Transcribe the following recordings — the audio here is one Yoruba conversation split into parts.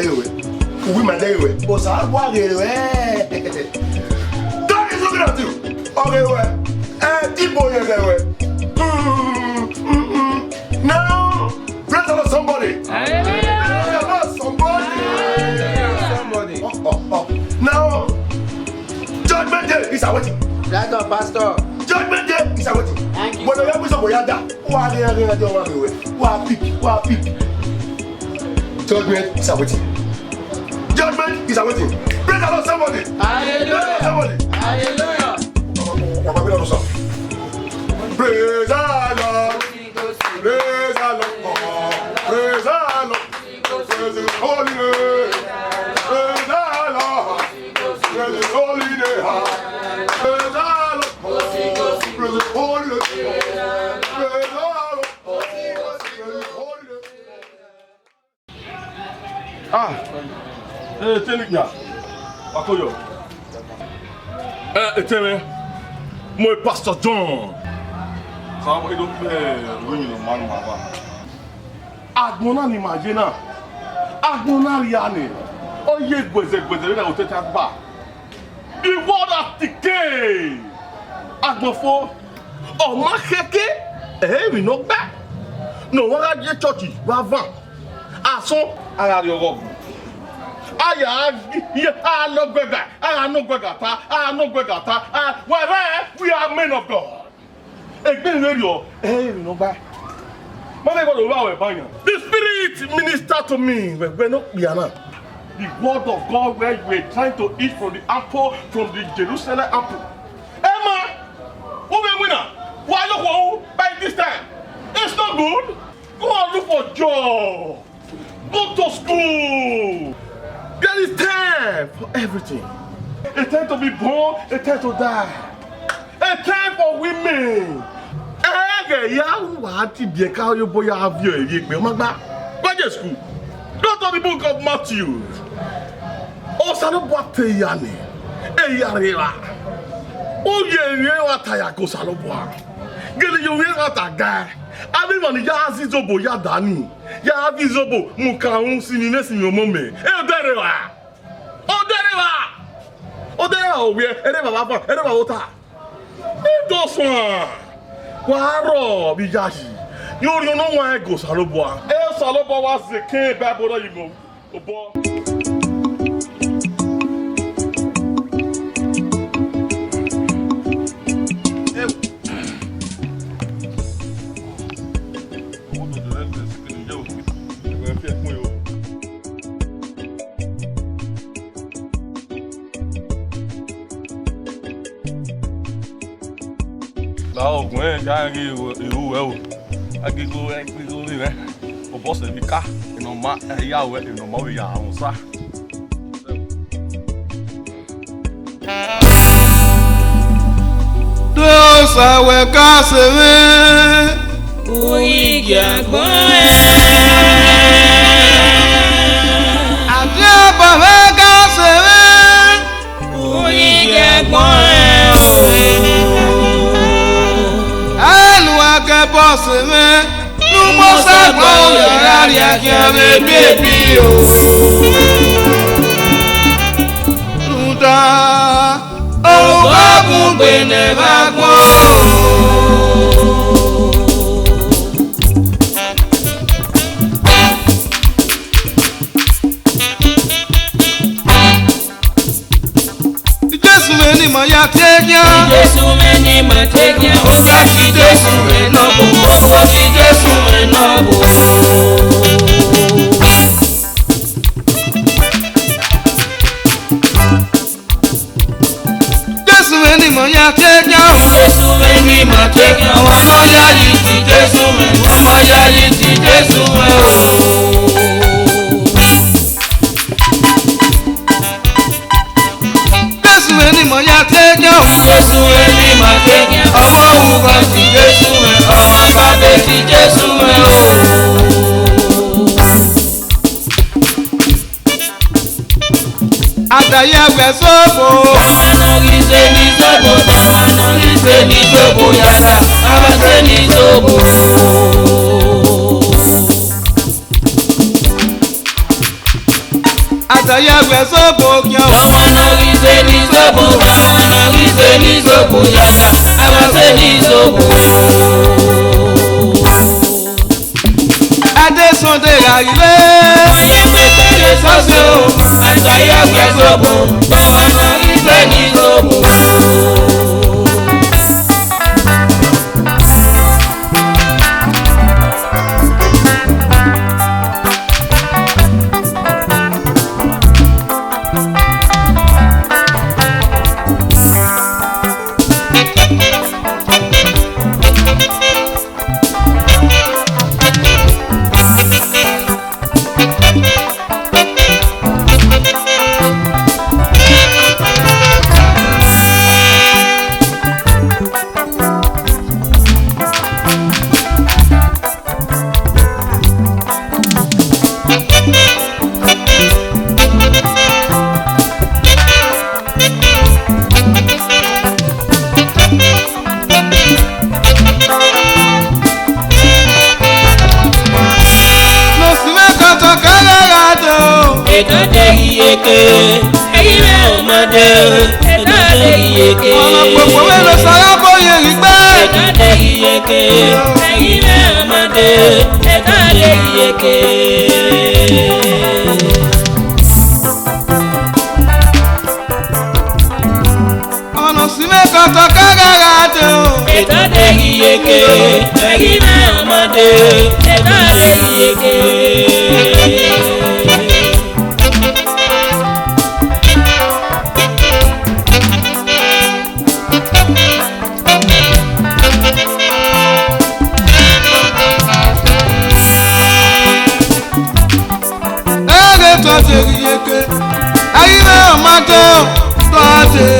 madewe. Oui, madewe. Oh, ça va, ouais. T'as raison, gratuit. Ok, ouais. Type boy, ouais. Now, praise the Lord, somebody. Somebody. Oh. Now, Judgment Day is awaiting. Right on, Pastor. Judgment Day is awaiting. Thank you. When the young people are there, who are pick. Judgment is awaiting. Judgment is awaiting. Praise the Lord, somebody. Hallelujah. Somebody. Hallelujah. Praise the Lord. Praise the Lord. Praise the Lord. Praise His holy name. Praise the Lord. Praise His holy name. Praise the Lord. Praise His holy name. Praise the Lord. Praise His holy name. Teliknya. Akoyo. Eteme. Moi Pastor John. Ça va donc oui le man mama. Agbona ni majena. Agbona riane. Oye gbeze na otete agba. The word of decay. Agbofo. O ma keke. We no back. No one at your church. Wa van. Ason ara ri orogun. Aya no gbega. No gbega ta. Where we are men of God. The Spirit ministered to me. The word of God where you were trying to eat from the apple, from the Jerusalem apple. Emma, why you by this time? It's not good. Go and look for job. Go to school. There is time for everything. A time to be born, a time to die. A time for women. Go to school. Go to the book of Matthew. Waro bijaji. You know why go Saloboa. Saloboa was the king Babylon you go. Oh, when I give you I give you o boss e ficar e não ma ya we e não ma we ya onsa Deus awe ka se o igagbo Adia ba we ka se o igagbo que posse me no moça com área que a bebi o da o babu bene vago Jesus meni maya tegia Jesus meni ma tegia o ka si Jesus me no bo o si Jesus me no bo Jesus meni maya tegia Jesus meni ma tegia wa no ya yi ti Jesus me wa ma ya yi ti Jesus me o Ni mo ya teja Jésù ẹni ma teja ọmọ òwúkọ sí Jésù ẹ ọmọ bàbá sí Jésù ẹ o. Àtàyè àgbẹ̀ sóbò. Àmàna kì í ṣe ní sóbò, àmàna kì í ṣe ní sóbò yàrá, àmà ṣe ní sóbò. àtàyà gbẹ sọ́ọ̀bù kíá. ọmọ náà rí ṣe ní sọ́ọ̀bù àwọn náà rí ṣe ní sọ́ọ̀bù yàtà àwọn ṣe ní sọ́ọ̀bù. Adésùndé àrílé. ọyẹ pẹpẹlẹ sọ́ọ̀sì o àtàyà gbẹ sọ́ọ̀bù ọmọ náà rí ṣe ní sọ́ọ̀bù. Ẹ̀dọ́dẹ iyeke, ẹ̀yin rẹ̀ ọmọdé, ẹ̀dọ́dẹ iyeke. Ọ̀nà gbogbo mélòó sọ́yà bóyè rí gbé. Ẹ̀dọ́dẹ iyeke, ẹ̀yin rẹ̀ ọmọdé, ẹ̀dọ́dẹ iyeke. Ọ̀nà sí mẹ́kọ̀tọ̀ káràrà dé o. Ẹ̀dọ́dẹ iyeke, ẹ̀yin rẹ̀ ọmọdé, ẹ̀dọ́dẹ iyeke. Yeke, ayime ọmọdé tọ́tẹ̀.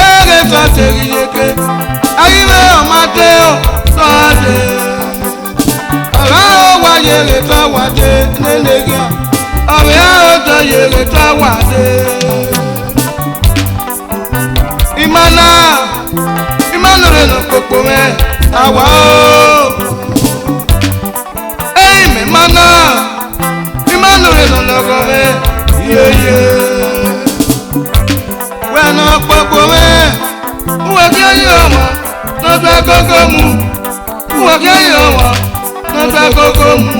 Ere tọ́tẹ̀ yeke, ayime ọmọdé tọ́tẹ̀. Ọ̀rẹ́ ó wá yèrè tọ́ wàdé nílẹ̀gẹ́. Ọ̀rẹ́ ó tọ́ yèrè tọ́ wàdé. Ìmọ̀nà rẹ̀ nà kókó mẹ́ àwa ó. Ẹ̀yìn mi mọ̀nà. Imanure no logore yeye wena popo me uwe ke yomo no ta koko mu uwe ke yomo no ta koko mu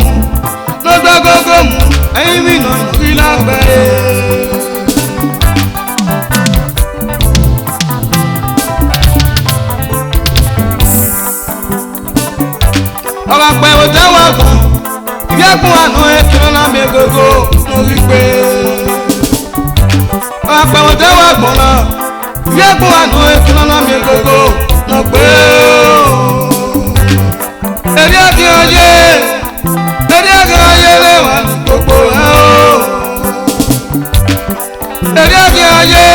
ayi mi no ila gbe oba pe o ta wa ko Yẹ́kun àná ẹ̀kìrán náà mi gógó lórí pé. Àpẹ̀wọ̀n tẹ́wọ̀ àgbọ̀n náà. Yẹ́kun àná ẹ̀kìrán náà mi gógó lọ pé. Èrè àti ọyẹ lè wà ní gbogbo ẹ̀ o. Èrè àti ọyẹ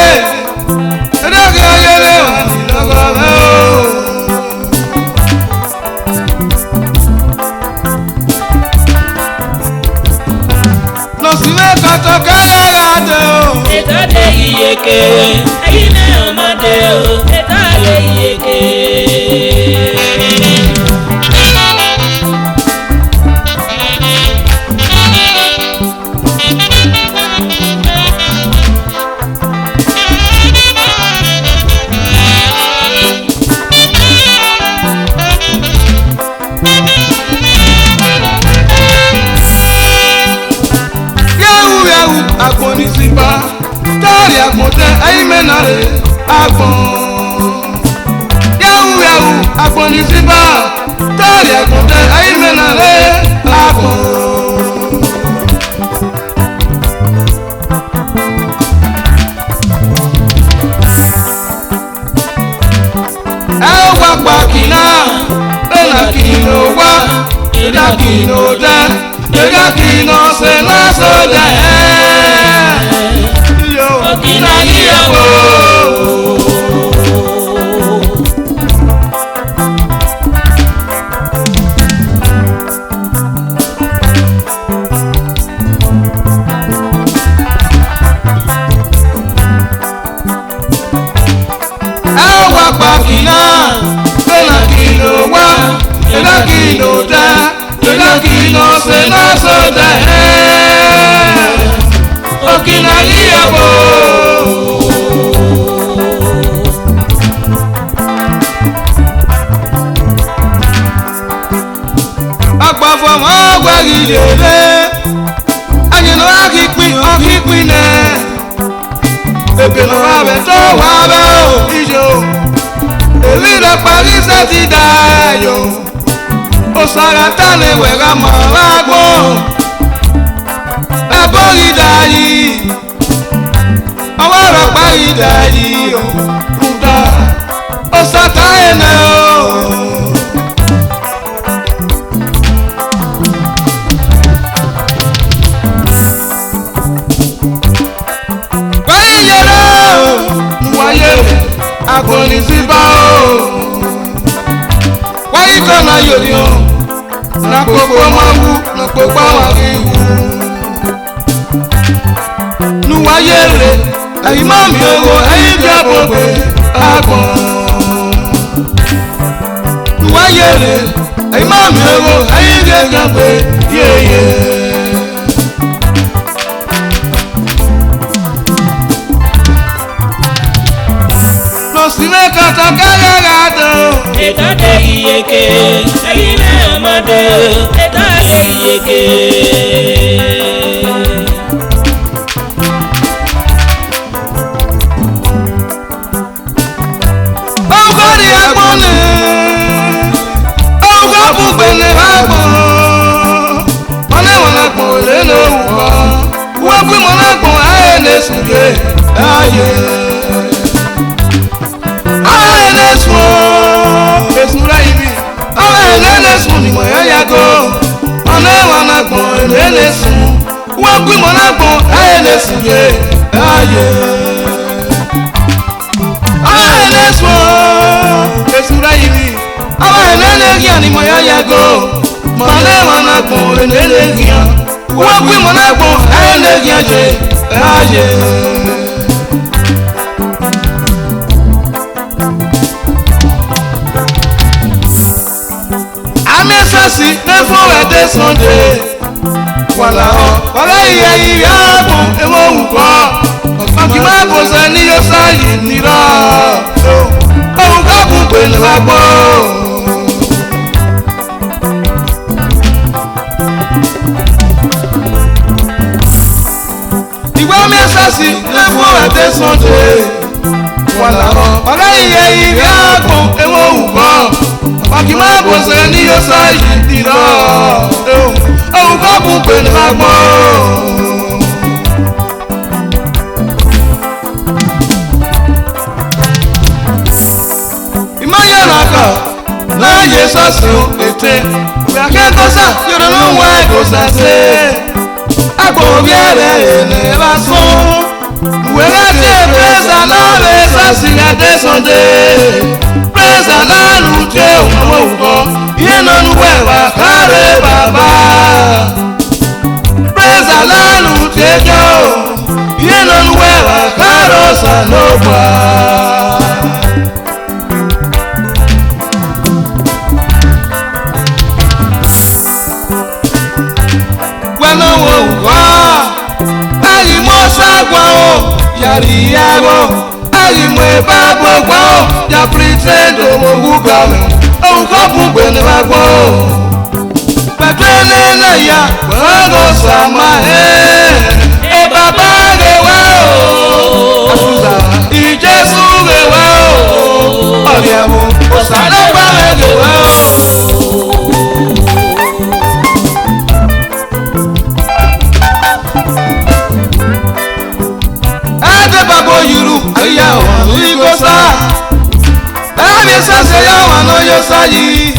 lè wà ní lọ́gọ́ ẹ̀ o. Kọ̀tọ̀ káràrà dé o. Ẹ̀dọ́dẹ iyeke, ẹ̀yin náà ọmọdé o. Ẹ̀dọ́dẹ iyeke. Agbọn ní sípa, táàrí agbọn tẹ ẹyin mẹ́nà rẹ̀ agbọn. Yahoo agbọn ní sípa, táàrí agbọn tẹ ẹyin mẹ́nà rẹ̀ agbọn. Ẹ wá pa kìnnà, bẹ́ẹ̀nà kìnnà wá, ìdá kìnnà dẹ́, ìdá kìnnà ṣe lásọdẹ̀ ẹ́. Okina yiyabo. Awa pakina, bela kilo wa, bela kilo da, bela kilo se na so da. wa kikpi ne ebelo wa be to wa be o ijo ewi lo pari se ti da yo o sara ta le we ga mo wa gbo e bori da yi awa ro pari da yi o kuda o sa ta ene o agboni ziba o wáyé kan náà yòrí o na gbogbo mọ́wú na gbogbo àwọn ìwú nuwáyé rè ẹ̀yìn mọ́ mi owó ẹ̀yìn bí àbògbé àgbọ̀n nuwáyé rè ẹ̀yìn mọ́ mi owó ẹ̀yìn bí àgbọ̀gbé yéyé. Sime kata kaya gato. Eta de iyeke, eyine amade. Eta de iyeke. Ọkọ ni agbọn ni, ọkọ púpẹ̀ ni agbọn. Wọ́n ní wọn agbọn lé lówùkọ́. Wọ́n pín wọn agbọn ayé lè sùn dé ayé. Ni mo ya go ona wa na gbon ele sun wa gbe mo na gbon ele sun ye aye ele sun esura yimi awa ele gian ni mo ya go mo na wa na gbon ele gian wa gbe mo na gbon ele gian je aye amesasi efo ede Sunday wala o wala iye iya gun ewo nko ọkì má bò ṣe ní yóò sáyé nírọ̀ ohun ká kún pèlè wá gbọ́. ìwé amesasi efo ede Sunday wala o wala iye iya gun ewo nko ọkì má bò ṣe ní yóò sáyé nírọ̀ ohun ká kún pèlè wá gbọ́. Imayaraka láyé sọ́sùn ètè ìyàkẹ́kọ̀ọ́sà yọ̀rọ̀ ló ń wá ẹ̀kọ́sà sí agbóhùn ẹ̀rẹ̀ ènìyàn bá sún wẹ́rẹ́ tí pẹ́sà lọ́rẹ̀ sọ́sì àdẹ́sọ̀dé pẹ́sà lánàá jẹ́ òun òwúkọ́ yẹn nánú wẹ̀wà kárẹ̀ bàbá pẹ́sà lánàá jẹ́ jọ́ yẹn nánú wẹ̀wà kárẹ̀ ọ̀sà ló gbà. Yariyago, alimwe babo kwao, ya pretendo mogugame, au kapu bene bagbo. Patene na ya, wago sama e baba ge wao. Asuza, i Jesu ge wao. Oliamu, osana ba ge wao. Yuru aya wa ikosa abi sase ya wa no yo sayi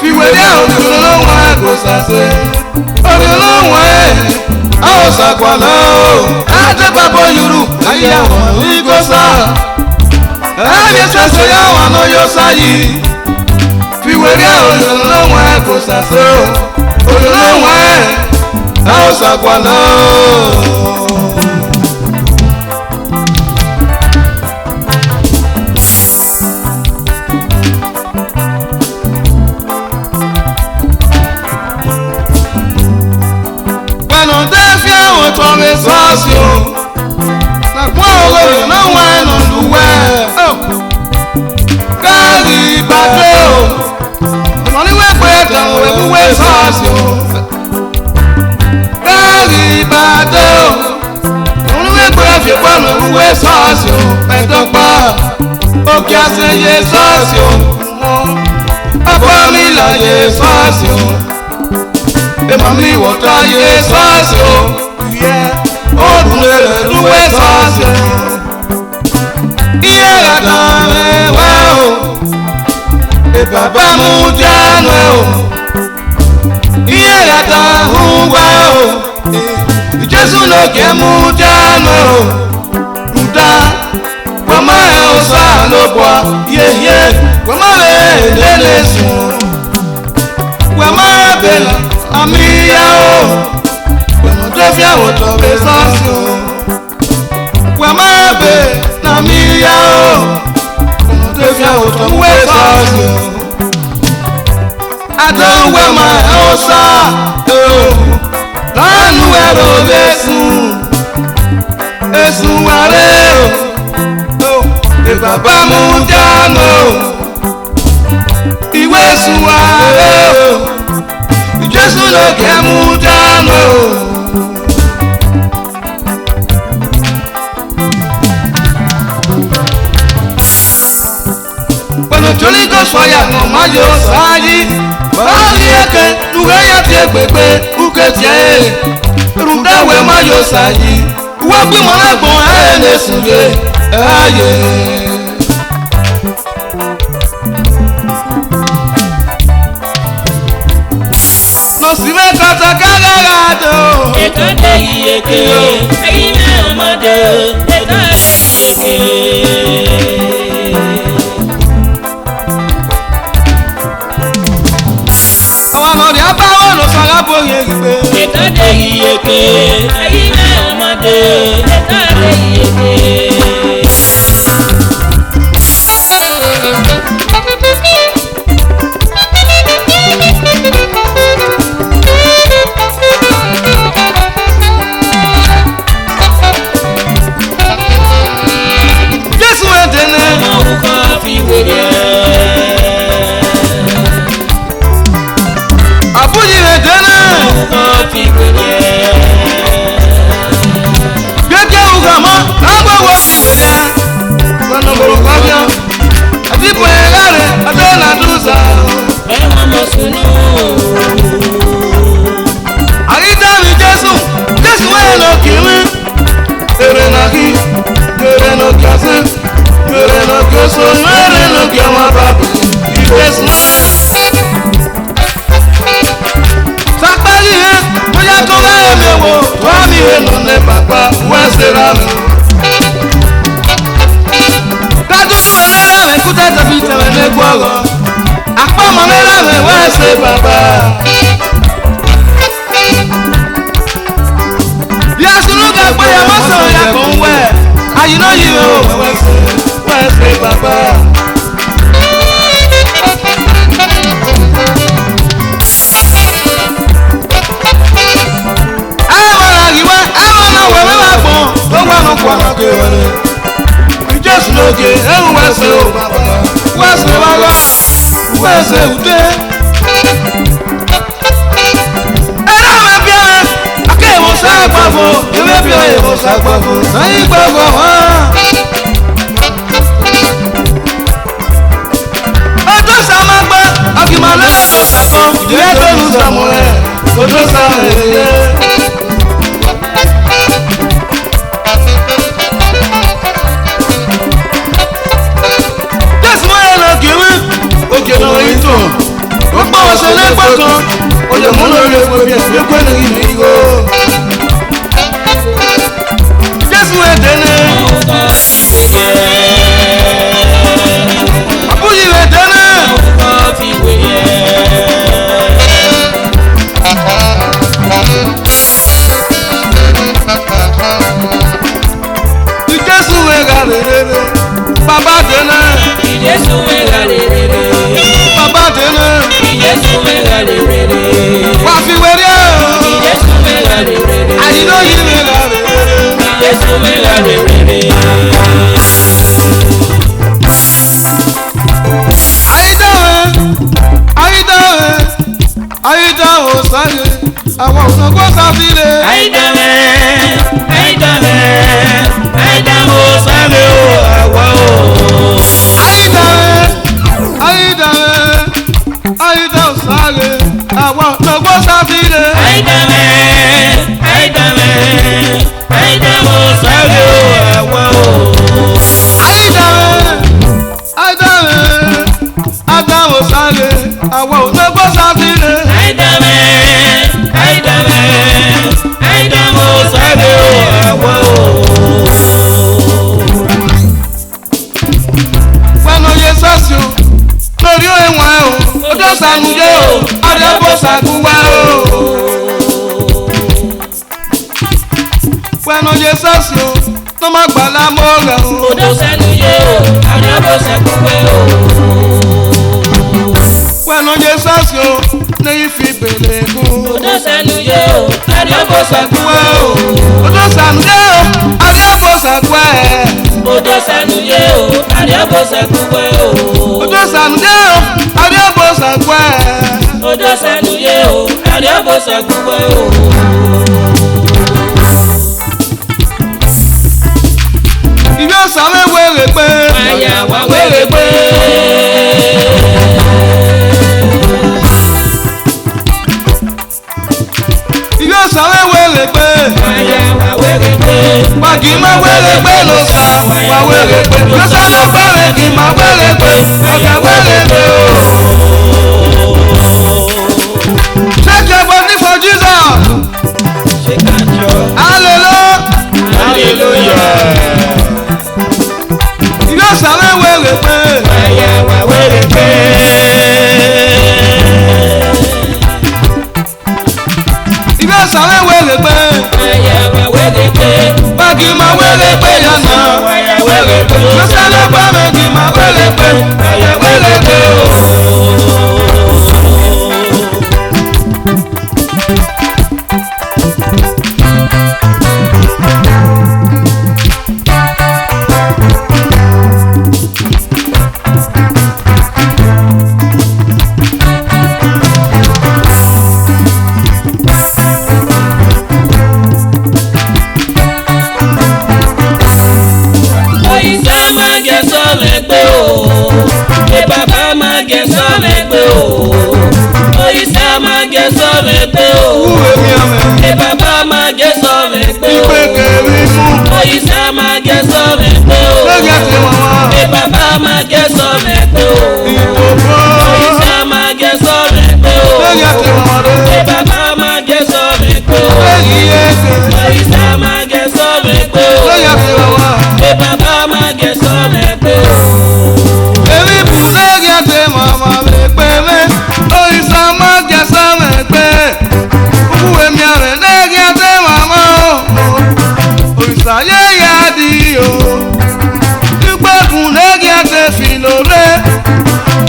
fiwere ololo wa ko sase ololo wa a o sakwala ade babo yuru aya wa ikosa abi sase ya wa no yo sayi fiwere ololo wa ko sase ololo wa a o sakwala. Sọ́ọ̀sì nàgbọ́n olórí náà wà ẹ̀nà lùwẹ̀ káàrí ìbàdó ọ̀nà níwẹ̀ pé ẹ̀dàn òwe wúwẹ̀ sọ́ọ̀sì káàrí ìbàdó sọ́ọ̀sì o ẹ̀dọ́gba òkè àṣeyẹ sọ́ọ̀sì o ọ̀pọ̀ mi láyé sọ́ọ̀sì o èmọ̀ mi wọ̀tọ́ ayé sọ́ọ̀sì o ó dùn lè lúwẹ́ sọ́ọ̀sì o iye ràdà rẹ̀ wá o bàbá mú jánu o iye ràdà ń wá o Jésù lókè mú jánu o rúdà wàmà ẹ̀ ò sá ló bọ̀ yéyé wàmà ẹ̀ lélẹ̀ sùn wàmà ẹ̀ bẹ̀rẹ̀ àmì yá o wàmà tó fi àwọn tó bẹ̀ sọ́ọ̀sì o wàmà ẹ̀ bẹ̀rẹ̀ àmì yá o wàmà tó fi àwọn tó bẹ̀ sọ́ọ̀sì o àdán wàmà ẹ̀ ò sá o lánàá ẹ̀rọ lẹ́sùn ẹ̀sùn wàrẹ́ o bàbá mú jánu ìwé ẹ̀sùn wàrẹ́ o Jésù lókè mú jánu pẹ̀lú torí kò sọ̀yà kan má yọ sáyé báyìí ẹ̀kẹ́ lùwẹ̀ yá tiẹ̀ gbẹgbẹ́ kúkẹ́ tiẹ̀ rúdáwẹ̀ má yọ sáyé wọ́n gbé mọ́ lágbọ̀n ẹ̀ lè sùn lé ayé. Lọ́sí mẹ́kọ̀ọ́ta kárára dò. Ẹ̀ka dé iyeke, ẹ̀yin náà ọmọdé, ẹ̀ka dé iyeke. Àwọn ọ̀rẹ́ abáwọ̀ ló sọ̀rọ̀ bóyá gbé. Ẹ̀ka dé iyeke, ẹ̀yin náà ọmọdé, ẹ̀ka dé iyeke. Jésù ẹ̀dẹ̀nẹ̀. Ọmọ òkú fi wèrè. Àbúyí ẹ̀dẹ̀nẹ̀. Ọmọ òkú fi wèrè. Gbẹ́gbẹ́ ògàmọ́ lágbàwọ̀ ìwèrè. Gbọ́nà bòròkọ́ bíọ́. Àdìbò ẹ̀rẹ́ rẹ̀ adọ́nà dùsà. Ẹ̀wọ̀n mọ̀ sùnú. Àrídàrí Jésù. Jésù ẹ̀ lọ kiri. Èrè nà kí. Èrè nà kí ọ̀sẹ̀. Èrè nà kí ọ̀sọ̀. Èrè nà kí ọmọ bàbá. Ìgbésùn náà. Sàpẹ́lì ẹ̀ bóyá tó bá ẹ̀mí wò. Wọ́n mi ẹ̀ nà ní bàbá wẹ́sẹ̀ rà mí. Kájúlù ẹ̀rẹ́ rẹ̀ kúta tẹ̀fí tẹ̀rẹ̀ ní gbọ́rọ̀. Àpamọ́ ẹ̀rẹ́ rẹ̀ wẹ́sẹ̀ bàbá. Yasunu ka gbé ya má sọ̀rọ̀ ya kò ń wẹ̀. Àyìnà yìí o wẹ́sẹ̀ bàbá. Jésù lóge ẹ̀rù wẹ́sẹ̀ o wẹ́sẹ̀ bàbá wẹ́sẹ̀ ùdé. Ẹ̀rọ àwọn ẹbí ẹ̀ akẹ́ ìwòsàn àgbàfọ̀ ewé bí ọ̀ ìwòsàn àgbàfọ̀ sẹ́yìn gbàgbọ́ wọn. Ọjọ́ sàmágbá ọ̀gbìnmọ̀ lẹ́yìn ló sàkọ́ ìdílé tó ń sàmù ẹ̀ ọjọ́ sàmù ẹ̀. Ó pọ̀ wọ́n ṣe lẹ́gbọ́ kan, ó lè mú lórí epo bí ẹ̀fẹ́ pé ní ìlú ìgò. Jésù ẹ̀dẹ́nẹ̀. Àbúyí ẹ̀dẹ́nẹ̀. Bueno Jesus yo, no ma gba la mora o. Odo sẹ́nu yé o, àríyànbó sẹ́kù pé o. Bueno Jesus yo, ní ìfi bèlè gùn. Odo sẹ́nu yé o, àríyànbó sẹ́kù pé o. Odo sẹ́nu yé o, àríyànbó sẹ́kù ẹ̀. Odo sẹ́nu yé o, àríyànbó sẹ́kù pé o. Odo sẹ́nu yé o, àríyànbó sẹ́kù ẹ̀. Odo sẹ́nu yé o, àríyànbó sẹ́kù pé o. Ibi ọ̀sán wéwèrè pé. Àyà wà wéré pé. Ibi ọ̀sán wéwèrè pé. Àyà wà wéré pé. Wà kì í má wérè pé ló sá. Wà wérè pé. Ló sá ló gbẹ́rẹ̀ kì í má wérè pé. Ọ̀gá wérè pé o. Shake your body for Jesus. Shake and joy. Hallelujah. Hallelujah. Ibi ọ̀sán wéwèrè pé. Àyà wà wéré pé. Ibi ọ̀sán wéwèrè pé. Àyà wà wéré pé. Wà kì í má wérè pé yànnà. Àyà wéré pé. Ló sá ló gbẹ́rẹ̀ kì í má wérè pé. Ọ̀gá wérè pé o. Oyisa máa gẹ sọ́ọ̀lẹ̀ pé o. Ẹ bàbá máa gẹ sọ́ọ̀lẹ̀ pé o. Oyisa máa gẹ sọ́ọ̀lẹ̀ pé o. Wúwo mi àmẹ́. Ẹ bàbá máa gẹ sọ́ọ̀lẹ̀ pé o. Ìpè kèrè mú. Oyisa máa gẹ sọ́ọ̀lẹ̀ pé o. Lẹ́gẹ̀ tí wọ́n wá. Ẹ bàbá máa gẹ sọ́ọ̀lẹ̀ pé o. Ìkòkò. Oyisa máa gẹ sọ́ọ̀lẹ̀ pé o. Lẹ́gẹ̀ tí wọ́n wá dé. Ẹ bàbá máa gẹ sọ́ọ̀lẹ̀ pé o. Lẹ́gẹ̀ yéèké. Oyisa máa gẹ sọ́ọ̀lẹ̀ pé o. Lẹ́gẹ̀ tí wọ́n wá. Ẹ bàbá máa gẹ sọ́ọ̀lẹ̀ pé o. Èmi bù lẹ́gẹ̀ tí màmá mi pé mi. Oyisa máa jẹ sọ́mẹ̀ pé. Wúwo mi àmẹ́ lẹ́gẹ̀ tí màmá o. Oyisa yé yá di o. Ìgbẹ́kùn lẹ́gẹ̀ tí fi lóore.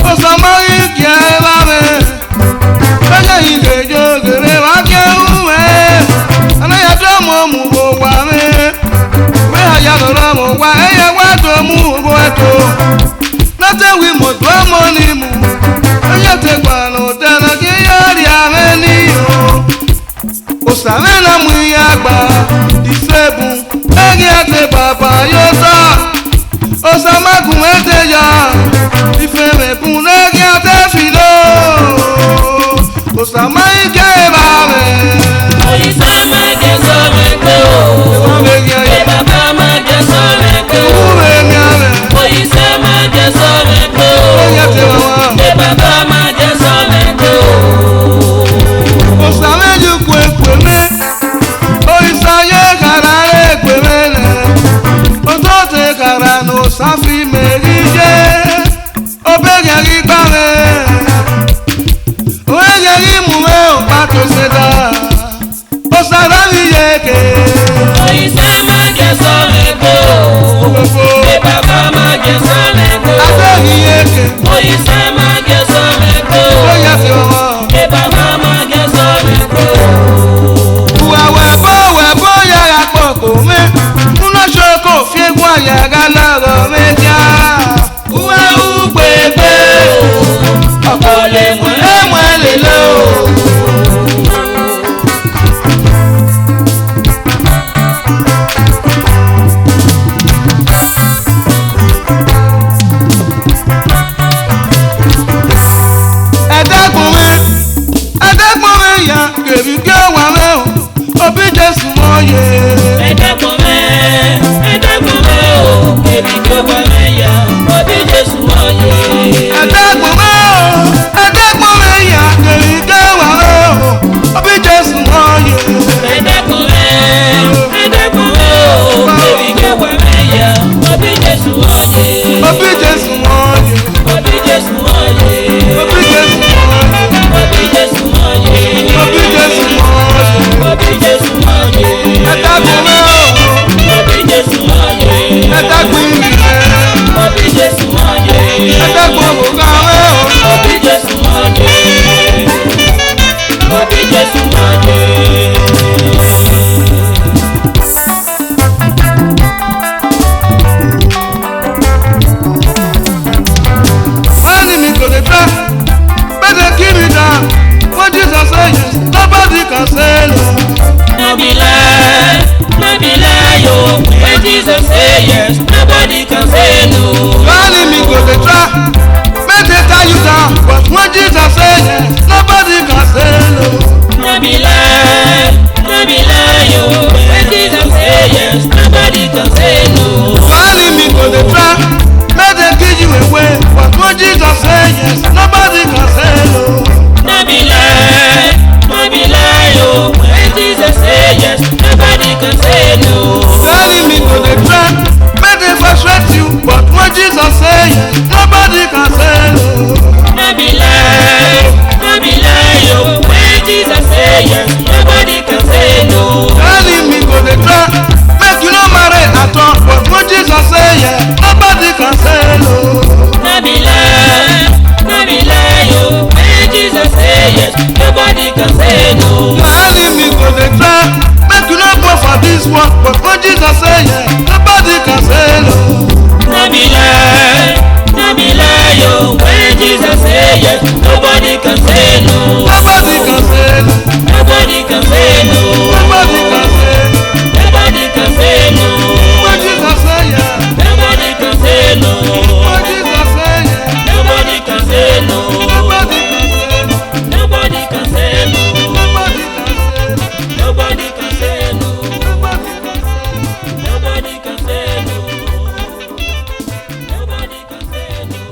Ọ̀sánmọ́ yìí kí ẹ bá mi. Lẹ́gẹ̀ yìí lè jó gèrè wá kí ẹ wú mẹ́. Aláya tó mọ̀ mú bò wá mi. Wé àyà lọ́rọ̀ mọ̀ wá ẹ̀yẹ wá tó mú bò ẹ̀tọ́. Látẹ̀wé mọ̀ tó mọ̀ ní mú. Ẹ̀yẹ ti gbànú tẹ̀lé kí yóò rí àmì ní o. Òsàmì náà mú ìyá gbà ìṣègùn. Lẹ́gẹ̀ ti bàbá yóò sọ. Òsàmágùn ẹ̀jẹ̀ yá. Ìfẹ̀mẹ̀kùn lẹ́gẹ̀ ti fi lò. Òsàmá ìkẹ́ ìbá rẹ̀. Oyisa máa gẹ sọ́ọ̀lẹ̀ pé o. Ẹ bàbá máa gẹ sọ́ọ̀lẹ̀ pé o. Oyisa máa gẹ sọ́ọ̀lẹ̀ pé o. Ẹ bàbá máa gẹ sọ́ọ̀lẹ̀ pé o. Òsàméjì kú èpè mi. Oyisa yé kàrà èpè mi lẹ̀. Òtó ti kàrà nù sáfì yes, nobody can say no. Only me go dey try, make they tie you down, but when Jesus say yes, nobody can say no. No be lie, oh. When Jesus say yes, nobody can say no. Only me go dey try, make they give you away, but when Jesus say yes, nobody can say no. No be lie, oh. When Jesus say yes, nobody can say no. Only me go dey try, make they frustrate you, but when Jesus say yes, nobody can say no. No be lie, oh. When Jesus say yes, nobody can say no. Only me go dey try, make you no marry at all, but when Jesus say yes, nobody can say no. No be lie, oh. When Jesus say yes, nobody can say no. Only me go dey try, make you no go for this one, but when Jesus say yes, nobody can say no. No be lie, oh. When Jesus say yes, nobody can say no. Nobody can say no. Nobody can say no. Nobody can say no. Nobody can say no. When Jesus say yes, Nobody can say no. when Jesus say yes, Nobody can say no. nobody can say no. Nobody can say no. Nobody can say no. Nobody can say no. Nobody can say no. Nobody can say no. Nobody can say no.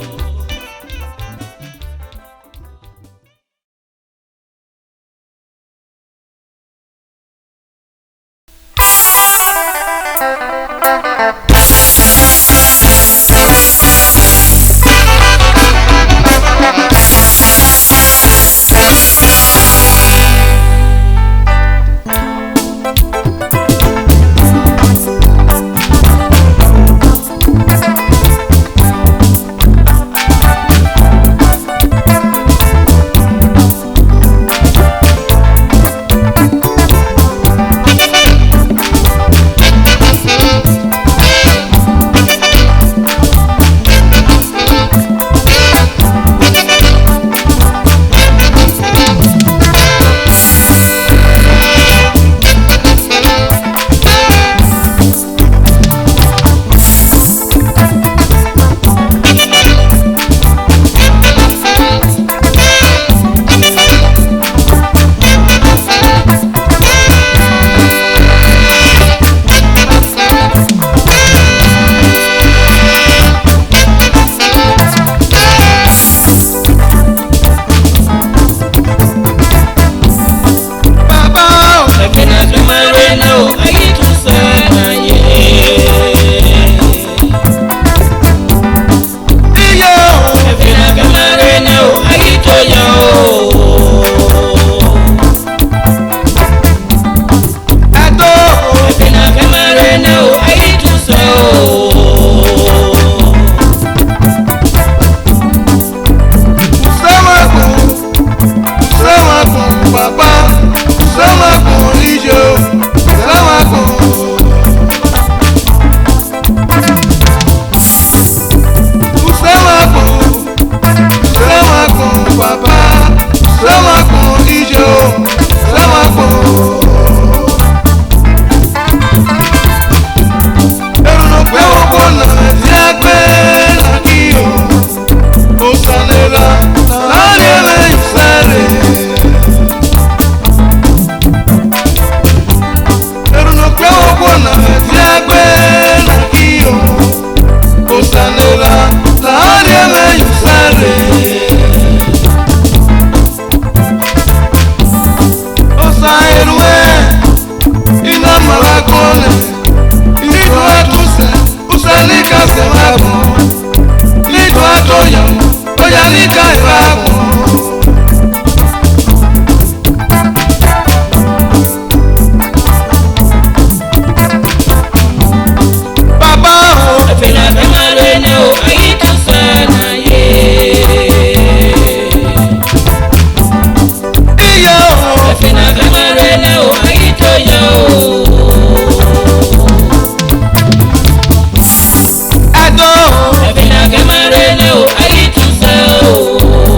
Edo,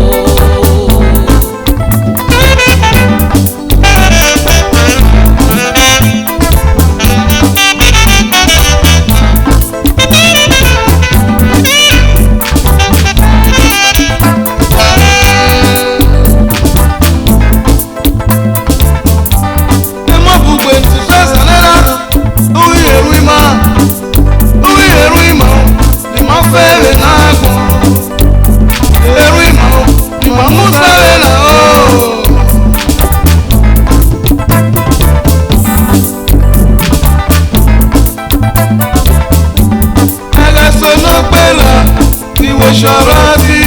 ìṣòro sí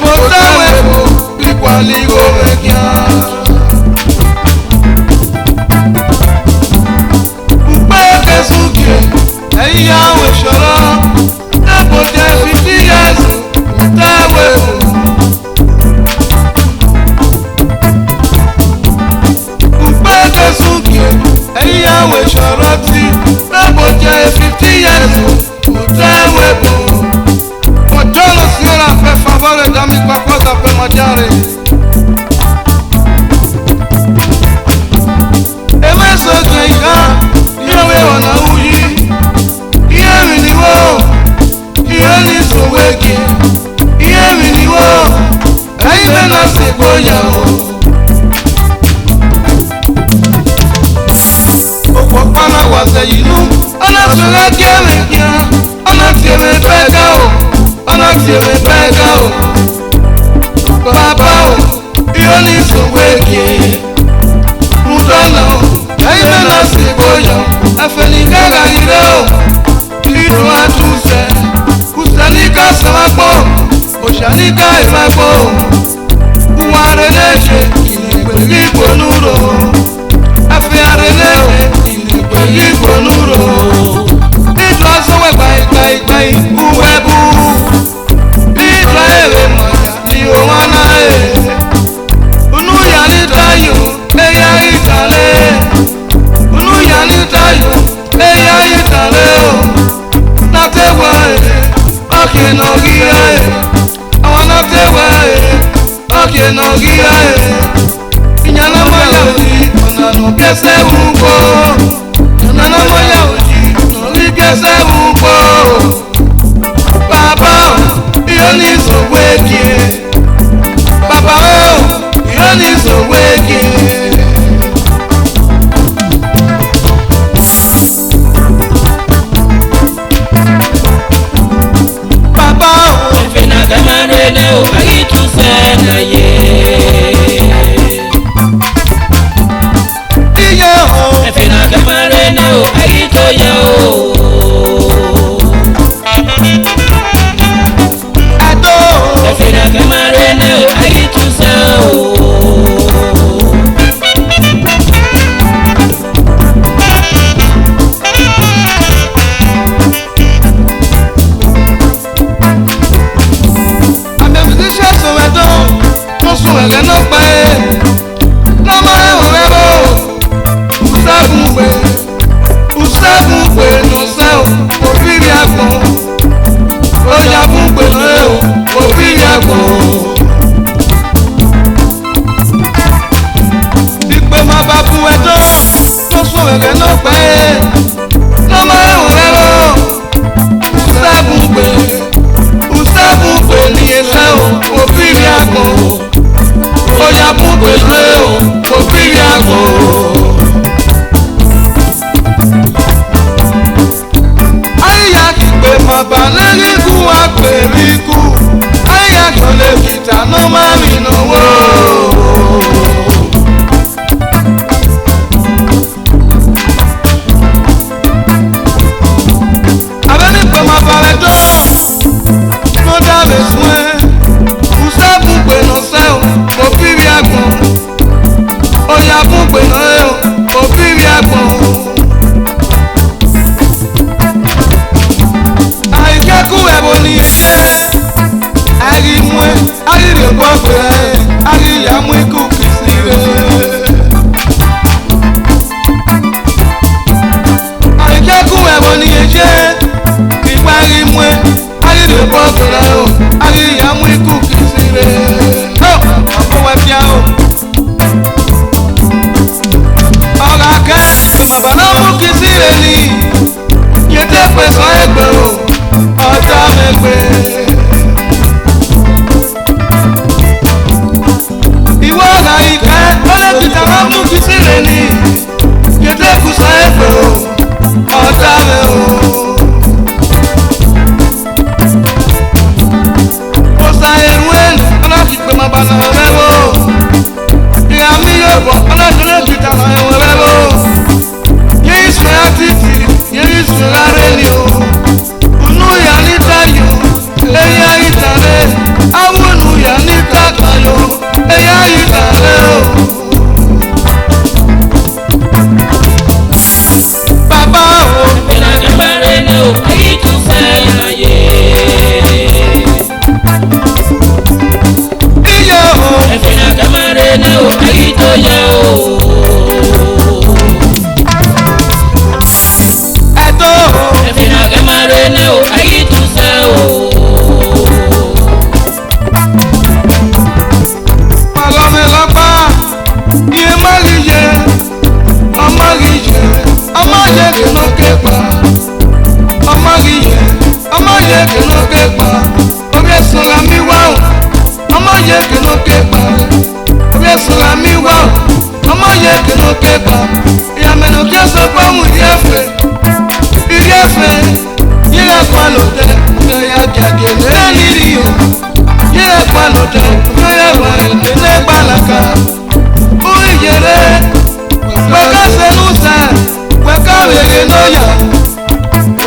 mo táwọn èkó ìpàlígò rẹ̀ kíá. Pùpẹ́ kẹsùn kìí ẹ̀yìn àwọn ìṣòro dẹ́pọ̀ jẹ́ 50 years táwọn èkó. Pùpẹ́ kẹsùn kìí ẹ̀yìn àwọn ìṣòro tí dẹ́pọ̀ jẹ́ 50 years táwọn èkó. Yo lo cierra, per favore, dammi qualcosa per mangiare. E messo che io avevo una ugi, io venivo, io li so weki, io venivo, e io me la seguoiamo. O qua pana guasa yinu, ona sola che vecchia, ona tiene pegao. Ọ̀nà tí èmi fẹ́ ga o, bàbá o, yóò ní ìṣòwò èké. Mùdọ́nà o, ẹ̀yin mẹ́ta sì bóyá, ẹ̀fẹ̀ ní gágà yìí o. Ìlú àtúnṣe, kùsà ní ká sàmà pọ̀, òṣà ní ká ìmà pọ̀. Wà rẹ̀ léṣe, ìnìgbè yípo núrò. Ẹ̀fẹ̀ rẹ̀ léṣe, ìnìgbè yípo núrò. Ìjọ sọ́wọ́ ìgbà ìkú ẹ̀bù. Unu ya ni tayo, eya itale. Unu ya ni tayo, eya itale o. Na tewa oke no gira awa na tewa oke no gira inyana maya oji, ona no kese uko. Inyana maya oji, no li kese uko. Baba, iyo ni so weki. Baba o, you need to wake it. Baba o, if you not come and read now, I get to send a if you not come and read now, I get to you. If you not come and read now, I get to sell. Hey yẹ o. ẹ̀tọ́ ẹ̀fìnà kẹ́mẹ́rẹ́ ní o ayé tún sẹ́ o. pàgọ́mẹ́lọ́pá iye má rí yẹ ọmọ rí yẹ ọmọ yẹ kí ló ké pa ọmọ rí yẹ ọmọ yẹ kí ló ké pa orí ẹ̀sùn la mi wá o ọmọ yẹ kí ló ké pa orí ẹ̀sùn la mi wá o ọmọ yẹ kí ló ké pa ìyàmẹ̀nù kí ẹ sọ pé òun ìyẹ́fẹ̀ yíyẹ pa lòdẹ ìgbéyà gàgé lẹ́yìn rí o yíyẹ pa lòdẹ ìgbéyà wà ìdílé gbàlàkà orí yẹrẹ wẹ́ká sẹ́nu sẹ́ wẹ́ká rèrè lóyà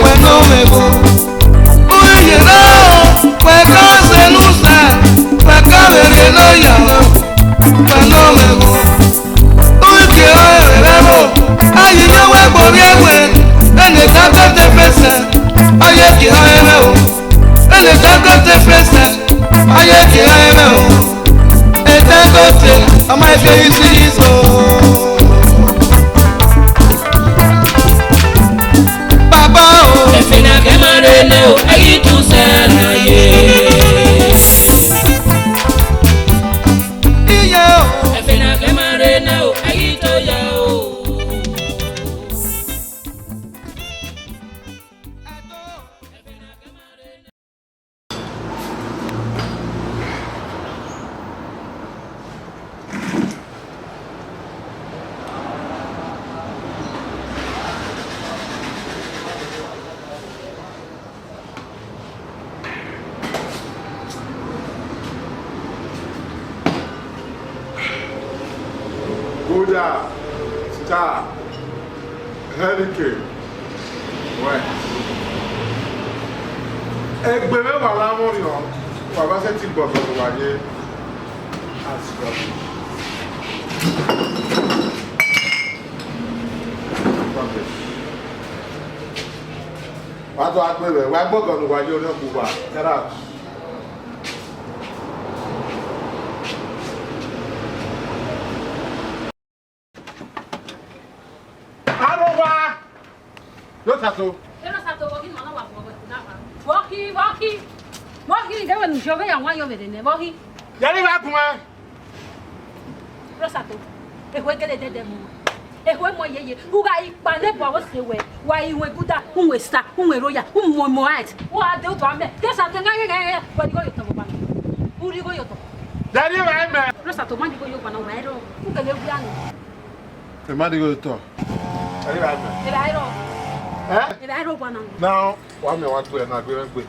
wẹ́nú mẹ́wò orí yẹrẹ wẹ́ká sẹ́nu sẹ́ wẹ́ká rèrè lóyà wẹ́nú mẹ́wò orí kìí rẹ̀ rò ayíyẹ wẹ́gbọ̀ rí ẹ̀wẹ̀ ẹnì dáńgọ́ tẹ fẹsẹ̀ ayé kìí rẹ̀ o ẹnì dáńgọ́ tẹ fẹsẹ̀ ayé kìí rẹ̀ o ẹ̀dáńgọ́ tẹ ọmọ ẹ̀fẹ̀ yìí sí yìí sọ. bàbá o. ẹ̀fìnà kẹ́mẹ́rẹ́ ní o ayé tún sẹ́ láyé. iye o. ẹ̀fìnà kẹ́mẹ́rẹ́ ní o ayé tó yẹ o. Buddha, Star, Hurricane, ouais. Ẹgbẹ́ mẹ́wàá láwọn yàn, bàbá ṣe ti gbọ̀gbọ̀ tó wáyé àsìkò. Wàá tó agbẹ̀rẹ̀, wàá gbọ̀gbọ̀ tó wáyé orí ọ̀gbùn wa, get out. Yo sato. Yo no sato boki mana wa boki na wa. Boki dewe nu jove ya wan yo vedene boki. Yari ba kuma. Yo sato. E hwe kele de mu. E hwe mo yeye. Uga ipa le bo wo se we. Wa iwe buda, unwe sta, unwe roya, unwe moat. Wa de o to ame. Yo sato nga. Wa digo yo to ba. Uri go yo to. Yari ba me. Yo sato man digo yo ba na wa ero. U kele wi anu. E ma digo to. Yari ba me. E ba ero. Eh? I don't want to. Now, one me want to and I go and go.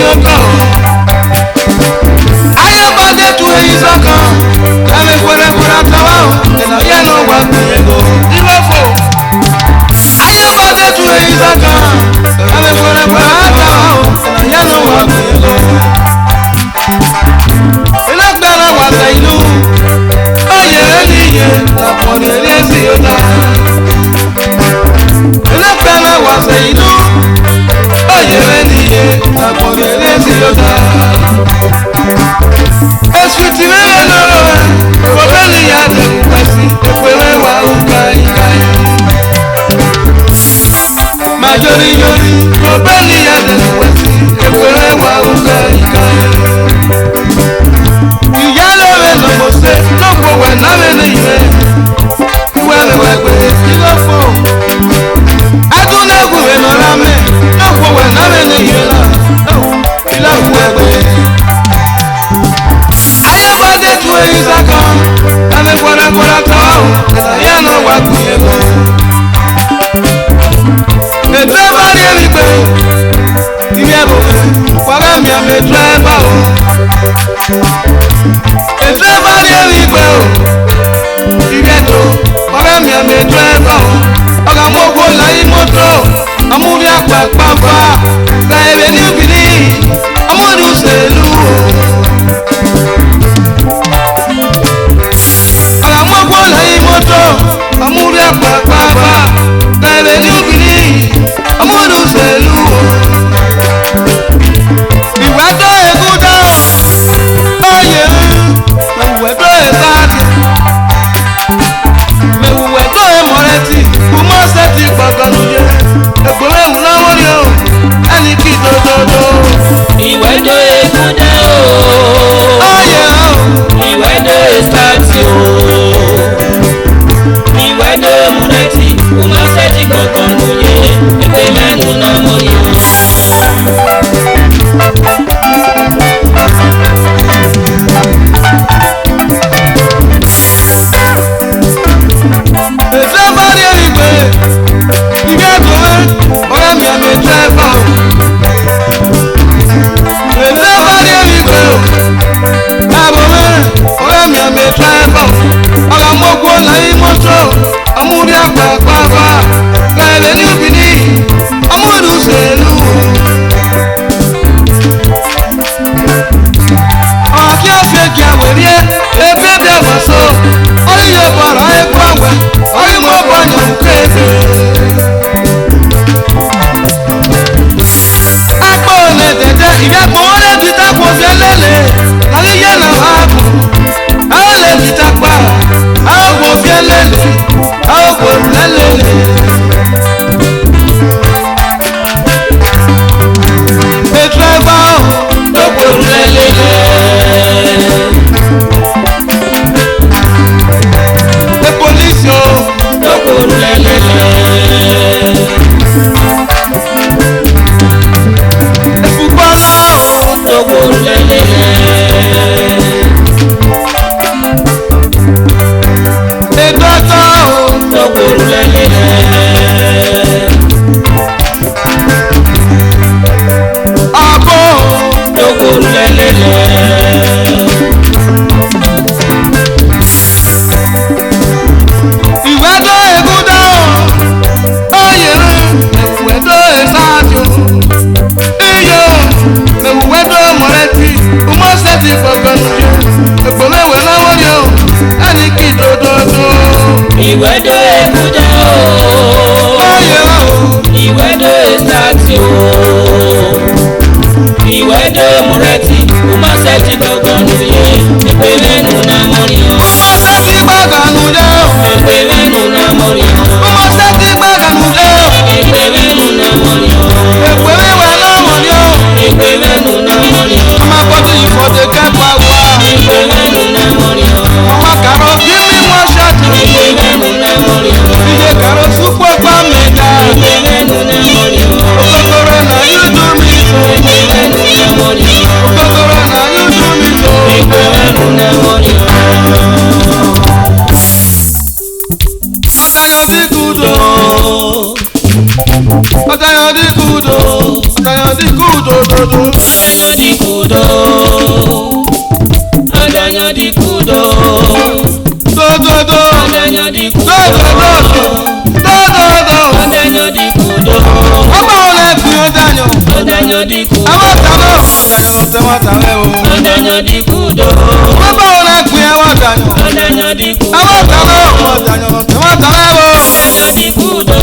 yoko. Ayo bade tu izoko. Ame fuera fuera trabajo. Ena ya no wa kuego. Ilofo. Ayo bade tu izoko. Ame fuera fuera trabajo. Ena ya no wa kuego. Ilagbara wa sailu. Oye niye la pone lesi yota. Ilagbara wa sailu. Oye niye la pone lesi yota. Eswiti mele loro e, kobeli ya de kwesi, ekwewe wa ukai kai. Majori yori, kobeli ya de kwesi, ekwewe wa ukai kai. Iyale we no mose, no po we na we ne iwe. Iwe me we gbe, ilo fo. Aduna gu we no rame, no po we na we ne iwe la. Ilo we gbe. Ayébádé tu ìsàkà, ẹni fọlẹ́fọlẹ́ tọ́, ẹ̀dáyà náà wà kúnyẹ̀kọ́. Ètò ẹ̀bá ní èmi pé, ibi ẹ̀bùn mi, wàrà mi àmì ètò ẹ̀bá o. Ètò ẹ̀bá ní èmi pé o, ibi ẹ̀tọ́, wàrà mi àmì ètò ẹ̀bá o. Ọ̀gá mọ́kò láyé mọ́tò, amúrí àpàpàpà, gba èrè ní obìnrin, amúrí òṣèlú o. Amúrí àpàpàpà, bẹ̀rẹ̀ ní obìnrin, amúrú sẹ́lú o. Ìwé tó egún dá oyè mẹ̀wùwẹ̀ tó ẹ̀sáàdì. Mẹ̀wùwẹ̀ tó ẹ̀mọ̀rẹ́tì, kò mọ́ sẹ́tì gbọ̀ngànù yẹ. Ẹ̀gbọ́n ẹ̀wù lọ́wọ́ ni o, ẹni kì í dòdòdò. Ìwé tó egún dá o. Oyè o. Ìwé tó ẹ̀sáàdì o. Mureti, uma seti kankan luye, epe menu na mori o. Ètò ẹ̀fọ́ ní èyí pé, ibi ẹ̀dùn ẹ̀, ọ̀rẹ́ mi àmì ètò ẹ̀fọ́. Ètò ẹ̀fọ́ ní èyí pé, ẹ̀bùn ẹ̀, ọ̀rẹ́ mi àmì ètò ẹ̀fọ́. Ọ̀gá mọ́kò láyé mọ́tò. Amúrí àpàpàpà, bẹ̀rẹ̀ ní obìnrin, amúrú sẹ́lú. Ọ̀kí ọ̀fẹ́ kí àwẹ̀rí ẹ̀, ebí ẹ̀bí ẹ̀wọ̀ so, orí yóò bọ̀rọ̀ ẹ̀kọ́ àwẹ̀, orí mọ́ bọ̀yàn kéde. Apá olè dẹ̀dẹ̀, ìyàpọ̀ wọn lè fi tápọ̀ fi ẹlẹ́lẹ̀, láyé yẹn náà wà bù. Àwọn lè fi tápà, àwọn kò fi ẹlẹ́lẹ̀. Ọkọ̀ lẹ́lẹ́lẹ́. Ètò ẹ̀fọ́ ọkọ̀ lẹ́lẹ́lẹ́. Polisi o ọkọ̀ lẹ́lẹ́lẹ́. Ẹ̀fúgbọ́nà ọkọ̀ lẹ́lẹ́lẹ́. Ètò ẹ̀fọ́ Abo lókòrò lẹ́lẹ́lẹ́. Ìwé tó egún dá oyè mẹ̀wùwẹ̀ tó ẹ̀sáàjò. Iyọ̀ mẹ̀wùwẹ̀ tó mọ̀rẹ́tì, ọmọọ̀sẹ̀tì gbọ̀ngànù yẹ. Ẹ̀gbọ́n mẹ́wẹ̀ lọ́wọ́ ni o, ẹni kì í dòdòdò. Ìwé tó egún dá o. Ìwé tó ẹ̀sáàjì o. Ìwé tó mọ̀rẹ́tì, ọmọọ̀sẹ̀tì gbọ̀ngànù yẹ. Èpè mẹ́nu náà mọ́rin o. Ọmọọ̀sẹ̀tì gbọ̀ngànù yẹ. Èpè mẹ́nu náà mọ́rin o. Ọmọọ̀sẹ̀tì gbọ̀ngànù yẹ. Èpè mẹ́nu náà mọ́rin o. Èpè wíwẹ̀ náà mọ̀rin o. Èpè mẹ́nu náà mọ́rin o. Ọmọ akọ́jú ìfọ̀dé kẹ́kọ̀ọ́ wá. Èpè mẹ́nu náà mọ́rin o. Ọmọ kàró kí mi wọ́n ṣáàtì. Èpè mẹ́nu náà mọ́rin o. Iye kàró súpọ̀ pa mẹ́ta. Èpè mẹ́nu náà mọ́rin o. Okokoro na yóò dún mi so. Èpè mẹ́nu náà mọ́rin o. Okokoro na yóò dún mi so. Èpè mẹ́nu náà mọ́rin o. Ọ̀gá yóò bí kúdò. Ọ̀tàyàn di kudo. Ọ̀tàyàn di kudo dodo. Ọ̀dàyàn di kudo. Ọ̀dàyàn di kudo. Dododo. Ọ̀dàyàn di kudo. Dododo. Ọ̀dàyàn di kudo. Ọgbà wọn lè fi ọ̀dàyàn. Ọ̀dàyàn di kudo. Àwọn ọ̀tàlọ́. Ọ̀tàyàn ọ̀tẹ̀ wọn tàwẹ̀ o. Ọ̀dàyàn di kudo. Ọgbà wọn lè fi ẹwà ọ̀tàyàn. Ọ̀dàyàn di kudo. Àwọn ọ̀tàlọ́. Ọ̀tàyàn ọ̀tẹ̀ wọn tàwẹ̀ o. Ọ̀dàyàn di kudo.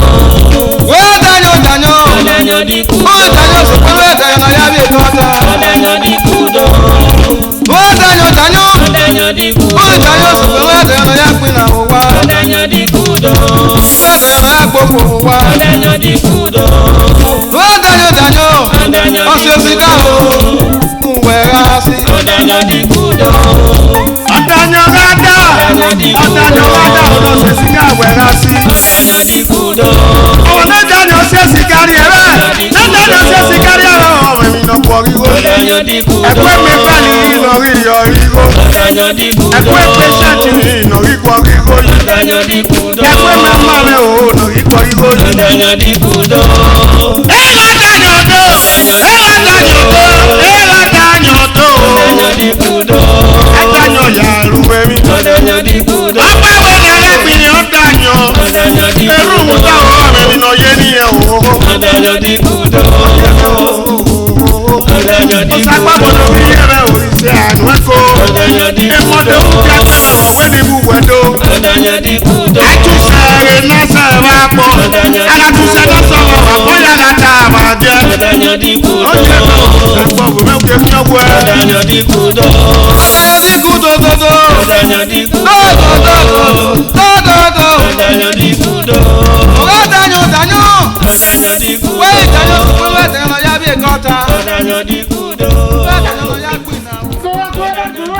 Ọ̀tàyàn ọ̀tàyàn. Ọ̀dàyàn di kudo. Ọ̀tàyàn sọ̀kọ̀wé ọ̀tàyàn náà yá bí ètò ọ̀tà. Ọ̀dàyàn di kudo. Ọ̀tàyàn ọ̀tàyàn. Ọ̀dàyàn di kudo. Ọ̀tàyàn sọ̀kọ̀wé ọ̀tàyàn náà yá pín náà wá. Ọ̀dàyàn di kudo. Ọ̀tàyàn náà yá gbogbo wá. Ọ̀dàyàn di kudo. Ọ̀tàyàn ọ̀tàyàn. Ọ̀sẹ̀ sìgá o. Nwẹ̀rẹ̀ así. Ọ̀dàyàn di kudo. Ọ̀tàyàn rádà. Ọ̀tàyàn rádà ọlọ́sẹ̀ sìgá wẹ̀rẹ̀ sí. Ọ̀dàyàn di kudo. Ọ̀nẹ́dàyàn ṣe sìgárí ẹ̀rẹ́. Nẹ́dàyàn ṣe sìgárí ẹ̀rẹ́ ọ̀rọ̀ ìrìnà pọ̀ ríro. Ọ̀dàyàn di kudo. Ẹ̀kọ́ mi bá ní ìlọrí ìyọ̀ ríro. Ọ̀dàyàn di kudo. Ẹ̀kọ́ ìpèsèntì ní ìnọ̀rí pọ̀ ríro. Ọ̀dàyàn di kudo. Ẹ̀kọ́ mẹ́mọ́ rẹ̀ ò ìnọ̀rí pọ̀ ríro. Ọ̀dàyàn di kudo. Ọ̀dàyàn tó. Ọ̀dàyàn di kudo. Ẹ̀dàyàn yà rúwẹ́ mi. Ọ̀dàyàn di kudo. Ọpẹ́ wo ni ẹlẹ́gbìnrin ọ̀dàyàn? Ọ̀dàyàn di Ẹrú kudo. wo táwọn ọ̀rẹ́ mi lọ yé nìyẹn o? Ọ̀dàyàn di kudo. Ọ̀dàyàn di kudo. Ọ̀sàgbàgbọ́dọ̀ fi yẹrẹ òrìṣẹ́ àánú ẹ̀kọ́. Ọ̀dàyàn di Ẹ̀mọ́dé kudo. ń jẹ́ pẹ̀lẹ́ ọ̀wé ní ibùwẹ̀dọ̀. Ọ̀dàyàn di kudo. Àtúnṣe lọ́sẹ̀ máa pọ̀. Alátúnṣe lọ́sọ̀ àbọ̀yàrá tá a máa jẹ́. Ọ̀dàyàn di kudo. Ó jẹ́ ẹ̀gbọ́n òwe mẹ́wùké mi ọ̀wọ́ ẹ̀. Ọ̀dàyàn di kudo. Ọ̀tàyàn di kudo dodo. Ọ̀dàyàn di kudo. Dododo. Ọ̀dàyàn di kudo. Ọ̀tàyàn ọ̀tàyàn. Ọ̀dàyàn di kudo. Wẹ́ẹ̀ ìtàyàn sọ̀kọ̀wé ọ̀tàyàn náà yá bí ètò ọ̀tà. Ọ̀dàyàn di kudo. Ọ̀tàyàn náà yá pín náà.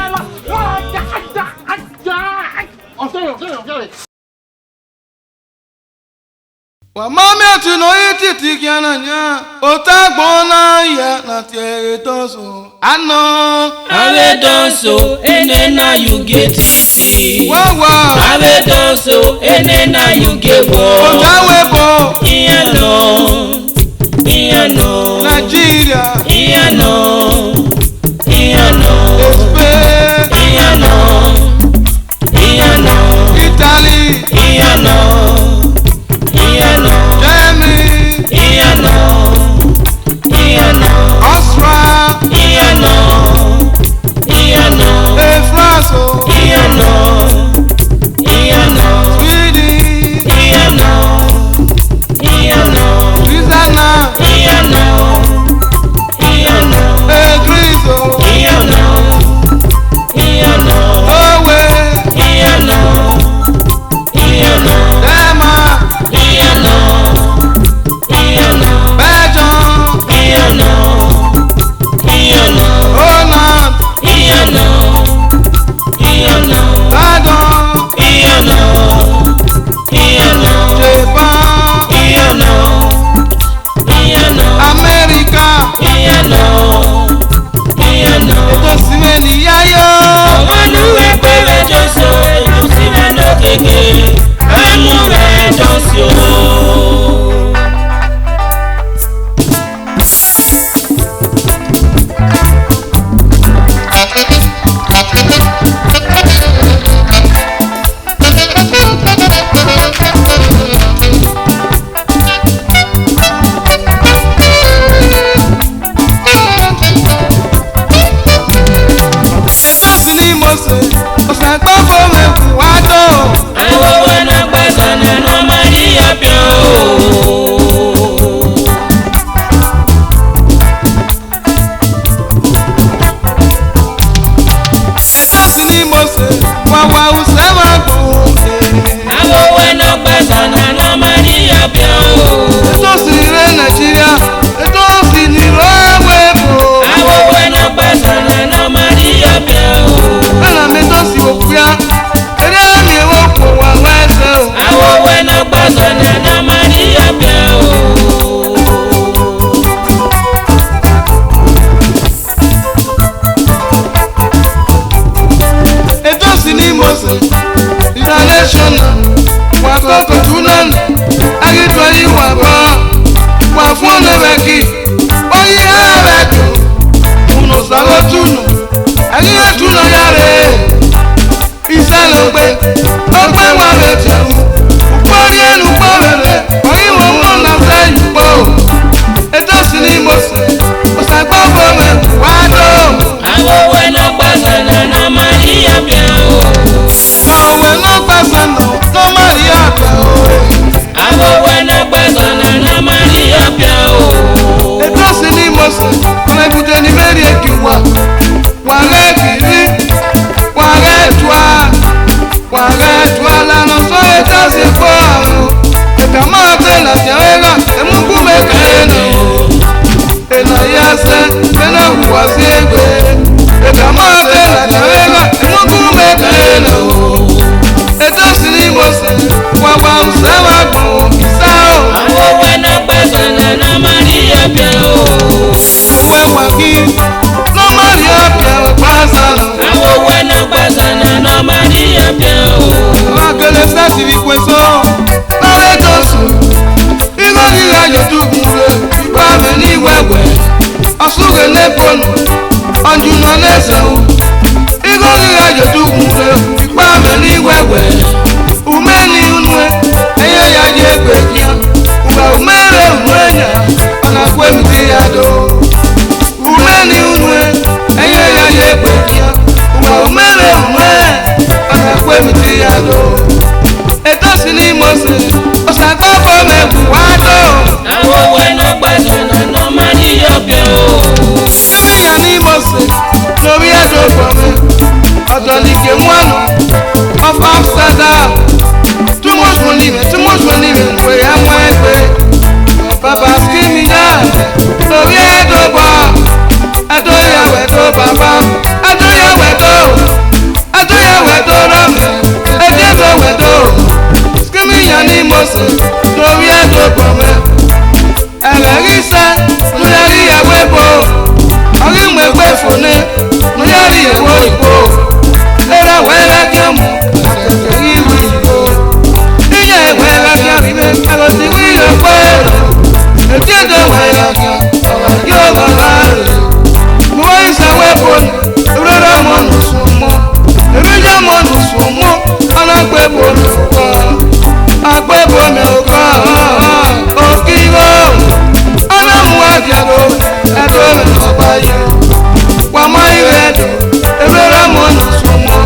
Wamame tunoiti tikiananya otagbona ya na tiere toso ano Ave danso enena you get it. wawa Ave danso enena you get wo. otawebo Iyano. Iyano. Nigeria Iyano. Iyano. Spain Iyano. Iyano. Italy Iyano. Iyano. Germany Iyano. Iyano. Austria Iyano. Iyano. France Iyano. Iyano. Sweden Iyano. Iyano. Switzerland Iyano. Iyano. Greece Iyano. Iyano. Norway Iyano. Iyano. Denmark Iyano. Iyano. Belgium Iyano. Iyano. Holland Iyano. Iyano. London Iyano. Iyano. Japan Iyano. Iyano. America Iyano. Iyano. etosimeni yayo Ọmọlúwẹ̀ pẹ̀lẹ́ jọ́sọ̀ ètò sílẹ̀ náà kékeré. Ẹnu rẹ̀ jọ́sí o. etosini mose osagbogbo meku wado Ẹ̀wọ̀wẹ̀ náà pẹ̀sẹ̀ nínú ọmọ yíyá bíọ́ o. etosini mose wawa usema gbòòrè Ẹ̀wọ̀wẹ̀ náà pẹ̀sẹ̀ nínú ọmọ yíyá bíọ́ o. etosini re Nigeria etosini re webo Ẹ̀wọ̀wẹ̀ náà pẹ̀sẹ̀ nínú ọmọ yíyá bíọ́ o. ana metosi okuya ere mi ewo kwo wa wese o Ẹ̀wọ̀wẹ̀ náà pẹ̀sẹ̀ nínú ọmọ yíyá bíọ́ o. etosini mose international wakoko tunan agitwa iwaba fone beki oyi abeto uno sawo tunu agiye tunu yare isalogbe ogbe wa betewu upori elu porere oyi wo mo na se yupo eto sini mose osagbo bo me wado awo we no pasana no maria piao awo no pasana no maria piao awo we no pasana no maria piao eto sini mose ona bute ni meri ekiwa wa rekiri wàrẹ́tùá lánà sọ ètò ìsìnkú àrùn ẹ̀ka máa tẹ̀lé ṣẹ̀wẹ́rà ẹ̀múkú mẹ́kàrẹ́ náà ẹ̀nà yẹsẹ̀ kẹ́nà hùwà sí ẹgbẹ́ ẹ̀ka máa tẹ̀lé ṣẹ̀wẹ́rà ẹ̀múkú mẹ́kàrẹ́ náà ètò ìsìnkú wàwà ṣẹ́wà gbọ̀n ìṣá o. àwọn owó ẹ̀nà pẹ̀sẹ̀ nánà máa rí ẹ̀bẹ̀ o. àwọn ẹ̀wà kí ló má rí ẹ̀bẹ̀ pàṣẹ náà. àwọn owó ẹ̀nà pẹ̀sẹ̀ nánà máa rí ẹ̀bẹ̀ o. Akele sẹ́ẹ̀tì fi pè sọ, lọ́rẹ́ tó sùn. Irọ́ rírà yòtú gbùgbé, ipá mi ní wẹ̀wẹ̀. Ọ̀ṣùrè lẹ́kọ̀ọ́nù, ọ̀njúnà lẹ́sẹ̀-ún. Irọ́ rírà yòtú gbùgbé, ipá mi ní wẹ̀wẹ̀. Ume ni unwe, ẹyẹ ya yẹ gbè kíá. Ùgbà umere umenya, ọ̀nà pé mi ti yá do. Ume ni unwe, ẹyẹ ya yẹ gbè kíá. Ùgbà umere umenya. Pé mi ti yá lọ. Ètò sí ní mọ̀sẹ̀, ọ̀sàgbọ́bọ̀ mẹ́kù wá lọ. àwọn owó ẹ̀nà pẹ̀sẹ̀ nánà máa rí ẹ̀bẹ̀ o. Kíríyàn ní mọ̀sẹ̀ lórí ẹ̀dọ̀ gbọ̀mẹ́. Ọ̀dọ̀ ní Kèmúànù, of Amsterdam. Too much money, pé ẹ mọ ẹgbẹ́. Bàbá Skimi náà lórí ẹ̀dọ̀ bọ̀. Ẹ̀dọ̀ yàwó ẹ̀dọ̀ bàbá. Ẹ̀dọ̀ yàwó ẹ̀dọ̀. Wedo rame, ededo wedo. Skimi yani mose, lórí ẹ̀dọ̀ gbọmẹ. Ẹlẹ́rìí sẹ́, lóyẹ́rì ẹ̀wé bo. Ọ̀rìnwó ẹgbẹ́ fòní, lóyẹ́rì ẹ̀wọ́ ìbò. Lẹ́rẹ̀ wẹ́rẹ́ kí ọmọ, ẹ̀sẹ̀ ìwé ìbò. Iye wẹ́rẹ́ kí ọ̀rìnwé, ẹ̀rọ ti rí ẹ̀pẹ́ rẹ̀. Ededo wẹ́rẹ́ kí ọ̀rọ̀ yóò lọ láàrin. Mo wá ìsàwé bòní, ìrora mọ́nù sùn mọ́. Ebíjẹ́ mọ́ nù sùn mọ́, alágbèbò mi ò kọ́. Agbèbò mi ò kọ́, òkìrò. Ọlọ́mú àjàgbó, ẹ̀dọ́ mi lọ báyé. Wàmọ́ ìrẹ́ ẹ̀dọ̀, ebíjẹ́ mọ́ nù sùn mọ́.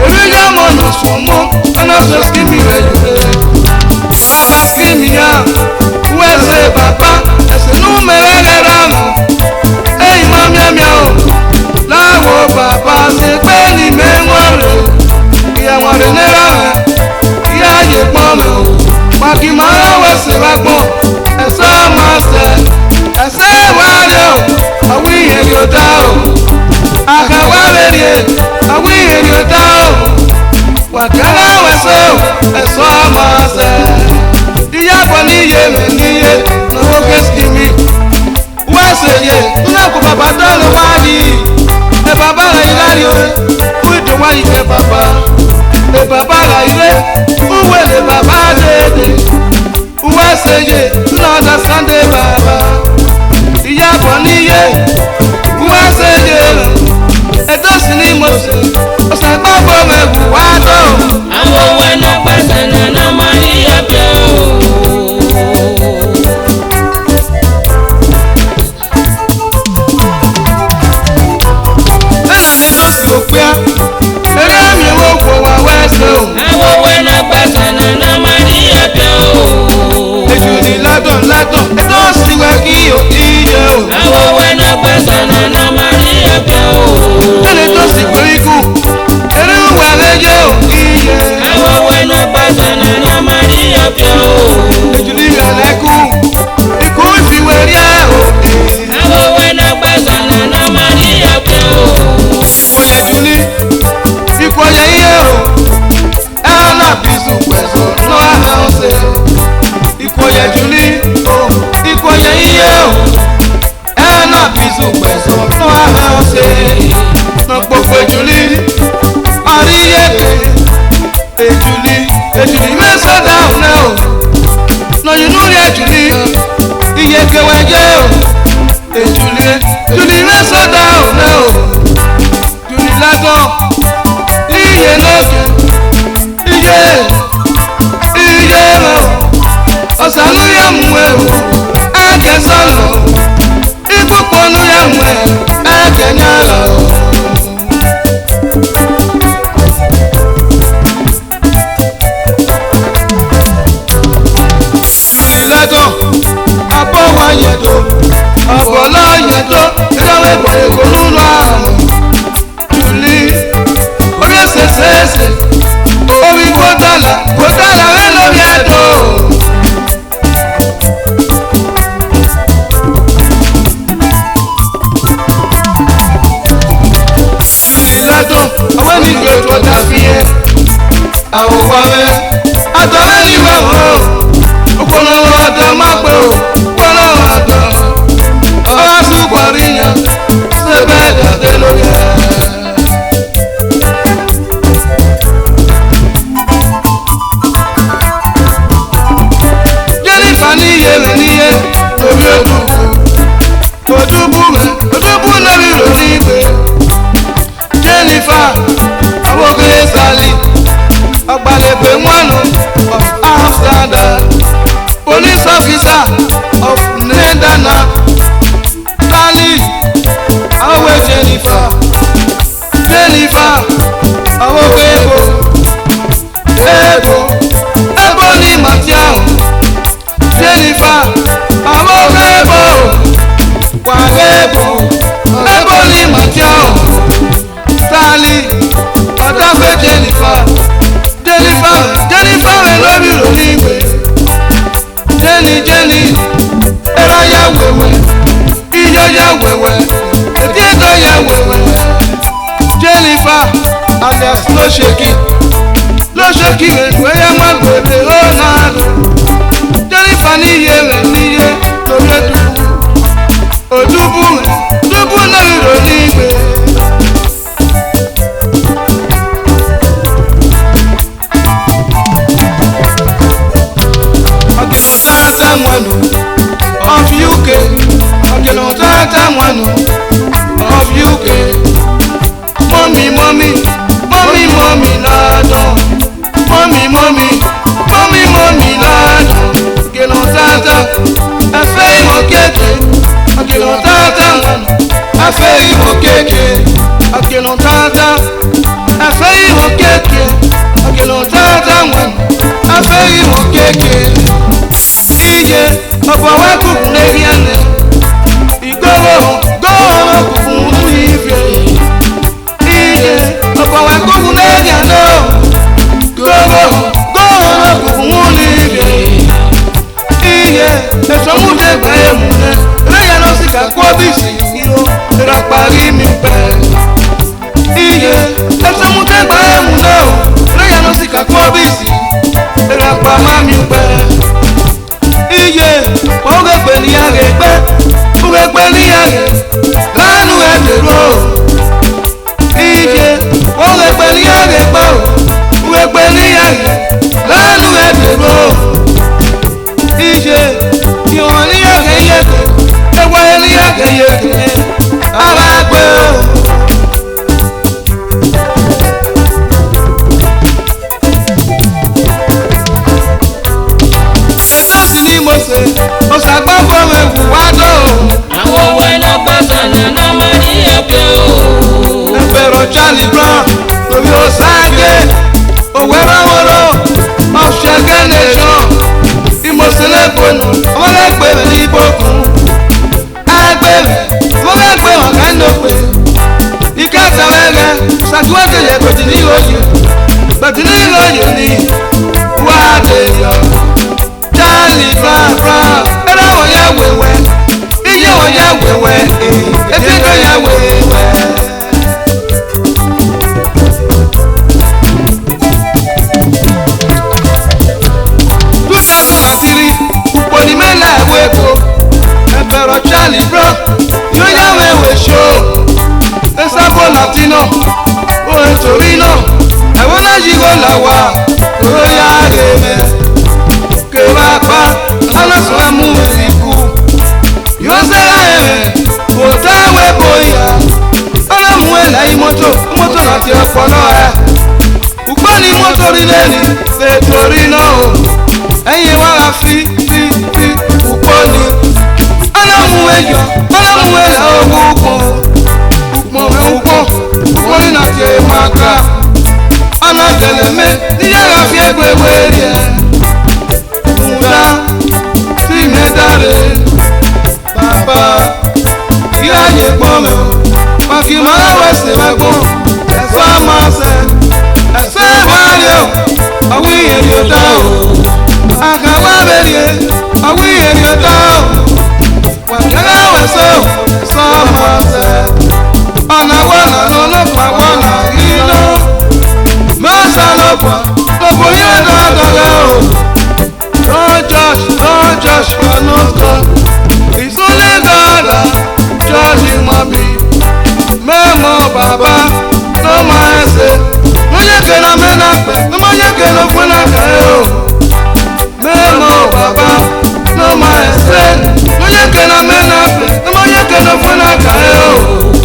Ebíjẹ́ mọ́ nù sùn mọ́, ọlọ́sọ Skimi rẹ̀ yìí. Bàbá Skimi yá, wẹ́sẹ̀ bàbá, ẹ̀sìn nú mẹ́rẹ́ rẹ̀ rárá. Ẹ̀yin máa míámíá o, láwo bàbá ṣe pé ní mẹ́wọ́n rẹ̀. Ìyàwó rẹ̀ náírà rẹ̀, ìyá àyè pọ́n mi o. Pàkì máa ń wẹ̀sẹ̀ wá gbọ́n, ẹ̀sẹ̀ máa ṣẹ̀, ẹ̀sẹ̀ wá rẹ̀ o. Àwọn ìyẹn yóò dá o. Àkàwá rẹ̀ rẹ̀, àwọn ìyẹn yóò dá o. Wàkàrà wẹ̀sẹ̀ o, ẹ̀sọ́ máa ṣẹ̀. Ìyàbọ̀ níye mi níye, náwó kẹ́sìkì mi. Wẹ́sẹ̀ yẹ, nínú kò bàbá tó lè wá yìí. Ẹ bàbá rẹ̀ yìí lárí o, fún ìdánwò ìfẹ́ bàbá. Ẹ bàbá rẹ̀ yìí rẹ̀, uwe lè bàbá dédé. Uwe ṣèyẹ, nínú ọ̀dà sàndé bàbá. Ìyàbọ̀ níye, uwe ṣèyẹ rẹ̀. Ètò sí ní mọ̀sẹ̀, ọ̀sẹ̀ gbọ́bọ̀ mẹ́kù wá tó. àwọn owó ẹ̀nà pẹ̀sẹ̀ nánà máa rí ẹ̀bẹ̀ o. Òpíà, eré mi wo kò wá wẹ́sẹ̀ o. àwọn owó ẹ̀nà pẹ̀sẹ̀ nánà máa rí ẹ̀bẹ̀ o. Èjò ní ládùn, ètò òsìwẹ̀ kí o iye o. àwọn owó ẹ̀nà pẹ̀sẹ̀ nánà máa rí ẹ̀bẹ̀ o. Ẹni tó sì pé ikú, eré wà lẹ́yẹ o iye. àwọn owó ẹ̀nà pẹ̀sẹ̀ nánà máa rí ẹ̀bẹ̀ o. Èjò ní ìrẹ̀lẹ́kú, ikú ìfiwé rí ẹ̀ o. àwọn owó ẹ̀nà pẹ̀sẹ̀ nánà máa rí ẹ̀bẹ̀ o. Ìkọ̀yẹ̀ jùlí, ìkọ̀yẹ̀ iye o. Ẹ̀rọ náà bí sùn pẹ̀sọ̀ náà hàn ọ̀sẹ̀. Ìkọ̀yẹ̀ jùlí, ìkọ̀yẹ̀ iye o. Ẹ̀rọ náà bí sùn pẹ̀sọ̀ náà hàn ọ̀sẹ̀. Nà gbogbo ìjùlí, àríyèké. Èjùlí mẹ́sàn-án dáhùn náà o. Nà yìí núrí ẹ̀jùlí, iye kẹwàá one of Amsterdam, police officer of Netherlands, Tali, our Jennifer, our Ebony Matiao, Jennifer, our Ebony Matiao, Tali, Odafe Jennifer, I love you, Lolingwe, Jenny, Era ya wewe, Iyo ya wewe, Diego ya wewe, Jennifer, alias no shaking, where my baby, oh no, Jennifer niye lórí Odubu lórí Lolingwe. Of UK, mommy, ladon, mommy, ladon, gelon tata, affaire mon keke, gelon tata, affaire mon keke, gelon tata, affaire mon keke, gelon tata, affaire mon keke, ije, opo wa kukune riane. Igoro kukun ife iye ọ̀pọ̀ wa kukun lẹ́yìn àná goro kukun ife iye ẹ̀sọ́ múlẹ̀ gbà ẹ̀mú rẹ̀ lẹ́yìn àná sì ká kó bíìsì yíyó ìrà parí mi pẹ́ iye ẹ̀sọ́ múlẹ̀ gbà ẹ̀mú náà lẹ́yìn àná sì ká kó bíìsì ìrà pa má mi pẹ́ iye wọ́n gbé pẹ̀lú yàrá ẹgbẹ́. Uwekpeliare lanu edero ije uwekpeliare gbo uwekpeliare lanu edero ije iwaniare yeke eweliare yeke aragbe edosi ni mose osagbagbo ewu wado. Àwọn owó iná gbọ́sọ̀nà náà máa ní ẹ̀kẹ́ o. Ẹ̀fẹ̀rọ̀ Charlie Brown lórí Osage, òwe ráwọ́rọ́, ọ̀ṣẹ̀gẹ́ nation, ìmọ̀sílẹ̀gbọ̀nà, ọmọlẹ́gbẹ̀rẹ̀ ní ìbòkun, agbẹ̀rẹ̀, ọmọlẹ́gbẹ̀ ọ̀gá ìnọ̀pẹ̀, ìkẹtàwẹ̀rẹ̀, ṣàtúwẹ̀kẹ̀yẹ̀ gbẹ̀dì ní ìròyìn ní wàdẹ̀yọ̀, Charlie Brown, ẹ̀rọ wọ̀nyẹ̀ wẹ̀wẹ̀. Iye wọn ya wẹ̀wẹ̀, etí kan ya wẹ̀wẹ̀. Túnṣàtúnṣàtìrí, pòlímẹ́là ẹ̀wọ̀ èkó, ẹ̀fẹ̀rọ̀ Charlie Brown, yóò yá wẹ̀wẹ̀ ṣó. Ẹ̀sàbọ̀ Latino, òun torí náà, ẹ̀wọ̀n náà yí kó là wá, kó yá rèé. Kèwà pa, alásùn amú ìkú. Yosera eme, otawe boya. Alamuela imoto láti ọpọlọ ẹ. Púpọ̀ ni mọ́tò rí lẹ́ni, fètòrí náà o. Ẹyin wá ra fi púpọ̀ ni. Alamuela ogun púpọ̀ ní láti ẹ̀mọ́ká. Alátẹ̀lẹ̀mẹ́ níyàrá fi ẹgbẹ̀wé rí ẹ. Múdá sí mẹ́dáre. Bàbá ìyá yẹ gbọ́n mẹ́ o, màkì máa wẹ̀sẹ̀ máa gbọ́n, ẹ̀fọ́ máa sẹ̀, ẹ̀sẹ̀ wáyé o, àwọn ìyẹn yóò dá o, àkàwá bẹ̀rẹ̀ àwọn ìyẹn yóò dá o, wàkẹ́rẹ́ wẹ̀sẹ̀ o, ẹ̀sọ́ máa sẹ̀, ọ̀nà wọ̀nà lọ́lọ́pàá wọ̀nà iná, mẹ́sàn-án lọ́pọ̀ yẹn lọ́dọ̀ọ́lẹ́ o, don't judge for no God. It's only God judging my be. Memo baba, no my say. No ye can a man up, no my ye can a fun up. Memo baba, no my say. No ye can a man up, no my ye can a fun up.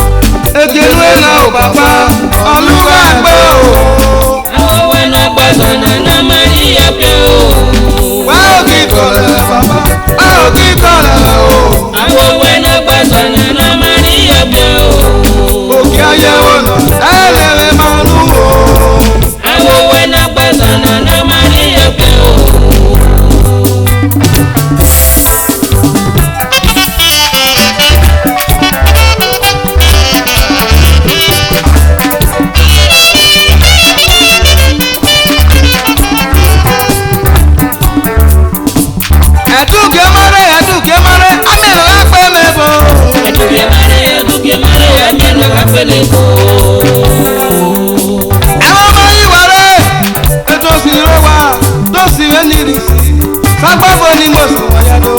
Eduke mare, amelo akpe mebo. Eduke mare, amelo akpe mebo. Àwọn ọmọ yìí wọlé, ètò òsìrò wa, tó sì rẹ̀ nírìsì, sápábọ̀ ni mo sì wọ́n yàtọ̀.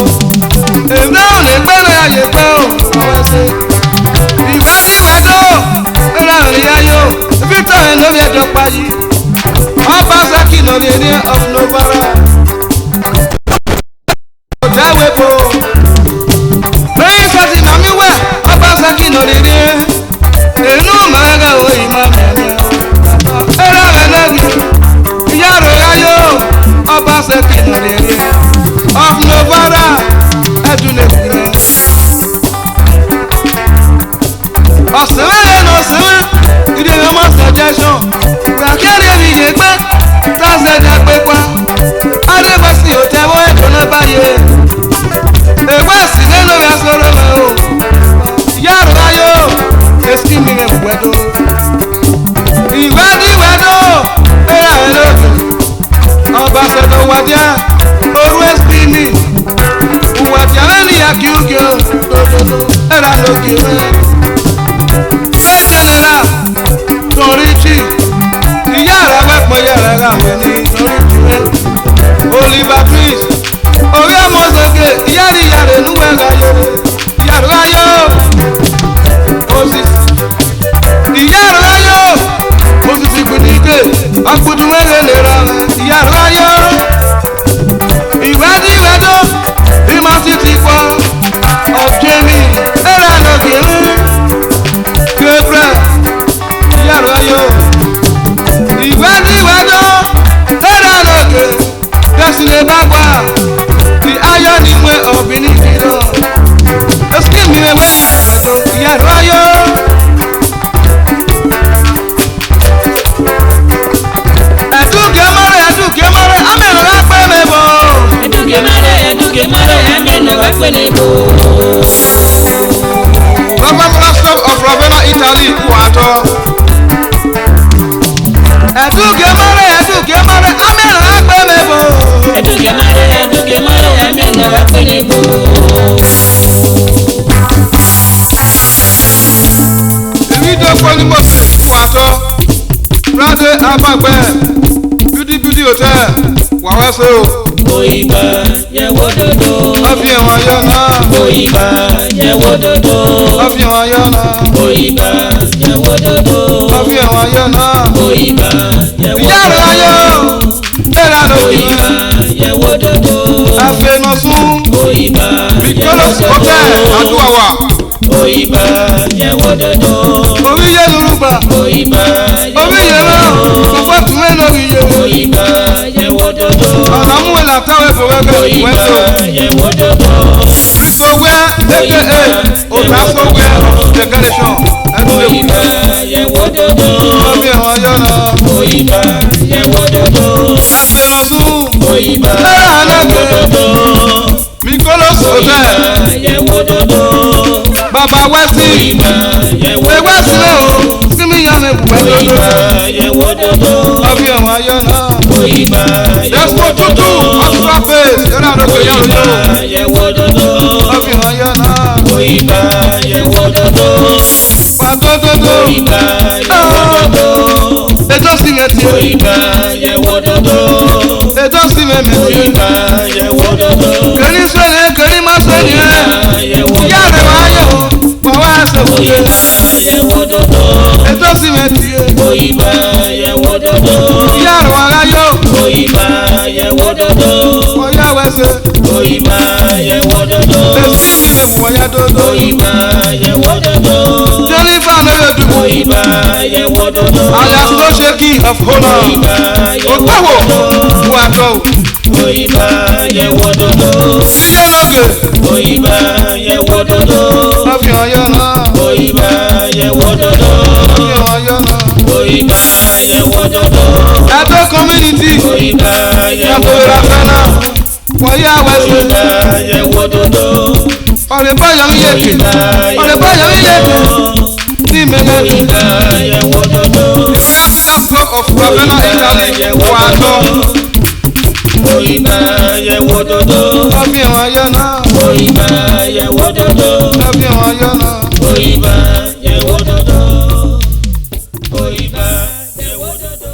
Èmi ò lè gbé lóya yẹ pé ò wọ́n ṣe. Ìwádìíwádò, ẹ̀rọ ìrìn ayò, Victor ẹ̀ lórí ẹ̀jọ̀ payí. Ọba Saki lórí ẹni of Novara. Ọ̀jáwépo. Lẹ́yìn sọ́sì màmí wẹ̀, Ọba Saki lórí ẹni. Inú màgà ò ìmọ̀ mẹ́rin. Ẹ̀rọ rẹ̀ lẹ́gì. Ìyá rẹ̀ yáyò. Ọba Saki lórí ẹni. Of Novara. Ẹ̀dùn lè fi rẹ̀. Ọ̀sẹ̀wé lẹ́nu ọ̀sẹ̀wé. Ìdílé ọmọ suggestion. Gbàkẹ́rẹ́ mi yé pé. Tọ́sẹ̀ dàgbé pa. Adébọ̀sì ò tẹ́wọ́ ẹ̀dùn náà báyé. Ègbé sì nínú rẹ̀ sọ̀rọ̀ mẹ́ o. Ìyá rẹ̀ ayọ̀. Èsì mi rẹ̀ wẹ̀dọ̀. Ìwádìíwádò. Ẹ̀yà ẹ̀ lóògùn. Ọba sọ̀tọ̀ wájà. Orú èsì mi. Wájà rẹ̀ ní àkíyèkí o. Dòdòdò. Ẹ̀rà lókè rẹ̀. Ẹ̀ jẹ́nẹ̀rà. Torí ìyá rẹ̀ wẹ́pọ̀ yẹ̀rẹ̀ rà wẹ̀ ní torí rẹ̀. Oliver Twist. Orí ọmọ sókè. Ìyá rí ìyá rẹ̀ núwẹ̀ ráyọ̀. Ìyá rẹ̀ ráyọ̀. Ìyá rẹ̀ ráyọ̀. Òsìsì gbìdìgbè. Àkùdù wẹ́rẹ̀ lè ra rẹ̀. Ìyá rẹ̀ ráyọ̀. Ìwádìíwádò. Ìmọ̀ sí ti pọ̀. Ọ̀jẹ̀mí. Ẹ̀rọ lọ́gì rẹ̀. Gabriel. Ìyá rẹ̀ ráyọ̀. Ìwádìíwádò. Ẹ̀rọ lọ́gì. Dẹ́sílẹ̀ bá gbà. Ní ayọ̀ ni mo ọ̀bìnrin kìlọ̀. Ẹ̀sìn mi rẹ̀ wẹ́ ìwádò. Ìyá rẹ̀ ráyọ̀. Eduke mare, amelo akpe mebo. Eduke mare, amelo akpe mebo. Robert Rostov of Ravenna, Italy, Kuato. Eduke mare, amelo akpe mebo. Eduke mare, amelo akpe mebo. Èmi dọ́pọ̀ ní Mose, Kuato. Brade Abagbe, Beauty Hotel, Wàwẹ́sẹ̀ o. Oyinba yẹwo dodo. Ọ̀fi ẹ̀wọ̀n yọ náà. Oyinba yẹwo dodo. Ọ̀fi ẹ̀wọ̀n yọ náà. Oyinba yẹwo dodo. Ọ̀fi ẹ̀wọ̀n yọ náà. Oyinba yẹwo dodo. Ìyá rẹ̀ ayọ̀. Ẹ̀rọ lòdì. Oyinba yẹwo dodo. Àfẹnusún. Oyinba Victorious Hotel, Adúwàwà. Oyinba yẹwo dodo. Orí yẹ lórúkọ. Oyinba Orí yẹ lọ. Kọ̀kọ́ tùwé lórí yẹ. Oyinba yẹwo dodo. Ọ̀nà múwèé làtàwé fòwẹ́kẹ́ Oyinba wẹ́tò. yẹwo dodo. Rikowé aka Otasowé Decoration Ẹ̀dúnlẹ̀kùn. Oyinba yẹwo dodo. Ọ̀fi ẹ̀wọ̀n yọ náà. Oyinba yẹwo dodo. Àfẹnusún. Oyinba Ẹ̀rọ alẹ́gbẹ̀. dodo. Victorious Hotel. Yẹwo dodo. Bàbá Wẹ́sì. Oyinba yẹwo Ewé sílẹ̀ o. Sími yọ ní pẹ̀lú Oyinba dodo. yẹwo dodo. Ọ̀fi ẹ̀wọ̀n yọ náà. Oyinba Despo tutu. Extra face. Ẹ̀rọ àdókò yẹ òjò. yẹwo dodo. Ọ̀fi ẹ̀wọ̀n yọ náà. Oyinba yẹwo dodo. Pàtó dodo. Oyinba yẹwo dodo. Ètò símẹ́ntì. Oyinba yẹwo dodo. Ètò símẹ́ntì. Oyinba yẹwo dodo. Kẹ́ni sẹ́ni kẹ́ni má sẹ́ni ẹ̀. Yẹwo Ìyá rẹ̀ wáyọ̀. Wàwá ẹsẹ̀ fún mi. Oyinba yẹwo dodo. Ètò símẹ́ntì. Oyinba yẹwo dodo. Ìyá rẹ̀ wáyọ̀. Oyinba yẹwo dodo. Ọ̀yá wẹ̀sẹ̀. Oyinba yẹwo dodo. Èsì mi lè fún ọ̀yá dodo. Oyinba yẹwo dodo. Jennifer Lóyèdùkú. Oyinba yẹwo dodo. Alias no shaking of honor. Oyinba yẹwo Ògbówó. dodo. Wàtò. Oyinba yẹwo dodo. Iye lóge. Oyinba yẹwo dodo. Ọ̀fi ọ̀yọ́ náà. Oyinba yẹwo dodo. Ọ̀fi ọ̀yọ́ náà. Oyinba yẹwo dodo. Ẹ̀dọ́ community. Oyinba yẹwo Yàtò dodo. ìrafẹ́ náà. Wọ̀nyí àwẹ̀sẹ̀. Oyinba yẹwo dodo. Ọ̀rẹ́ báyọ̀ ń yèké. Ọ̀rẹ́ báyọ̀ ń yèké. Ní mẹ́lẹ́. Oyinba yẹwo dodo. Royal Staff Club of Ravenna, Italy. Wàtò. Oyiba ye wododo. Ọbí wọn yọ náà. Oyiba ye wododo. Ọbí wọn yọ náà. Oyiba ye wododo. Oyiba ye wododo.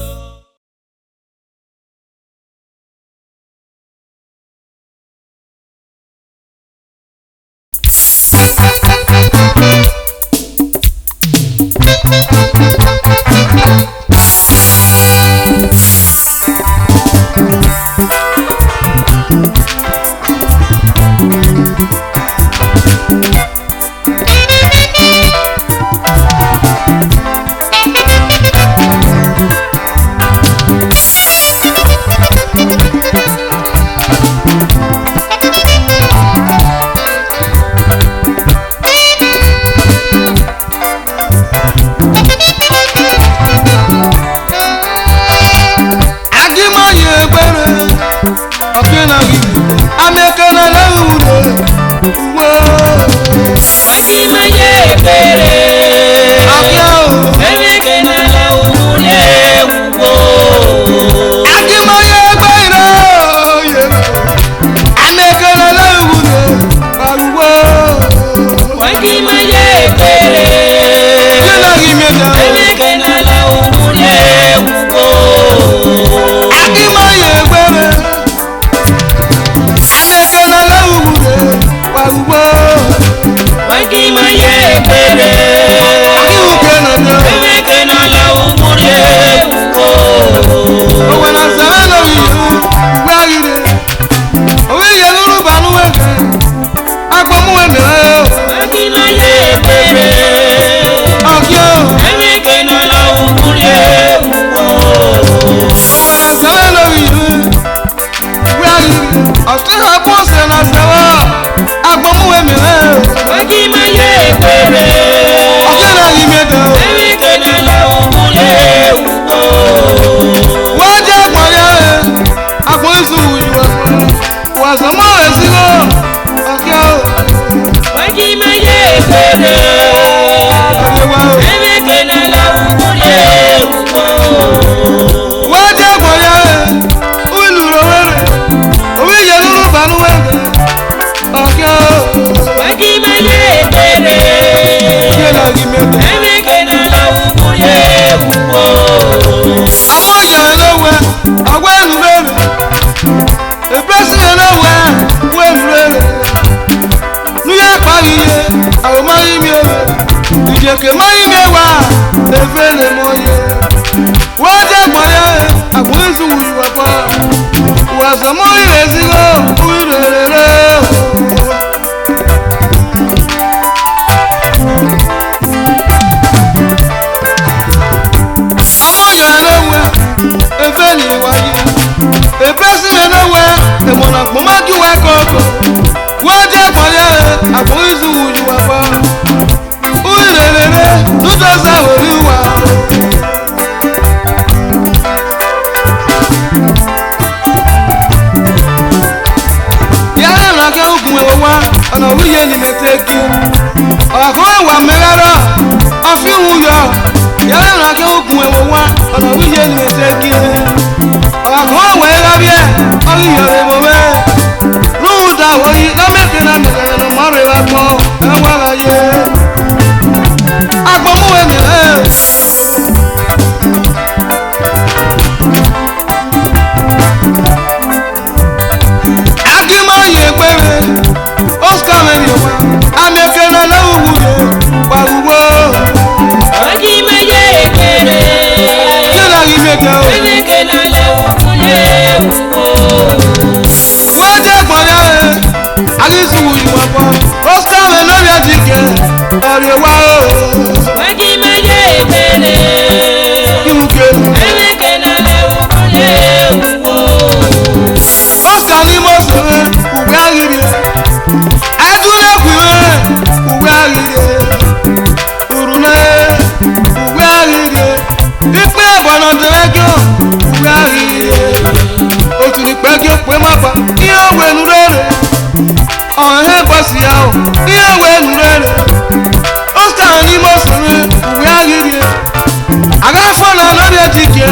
Agafona no de tike,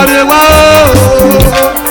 arewa o.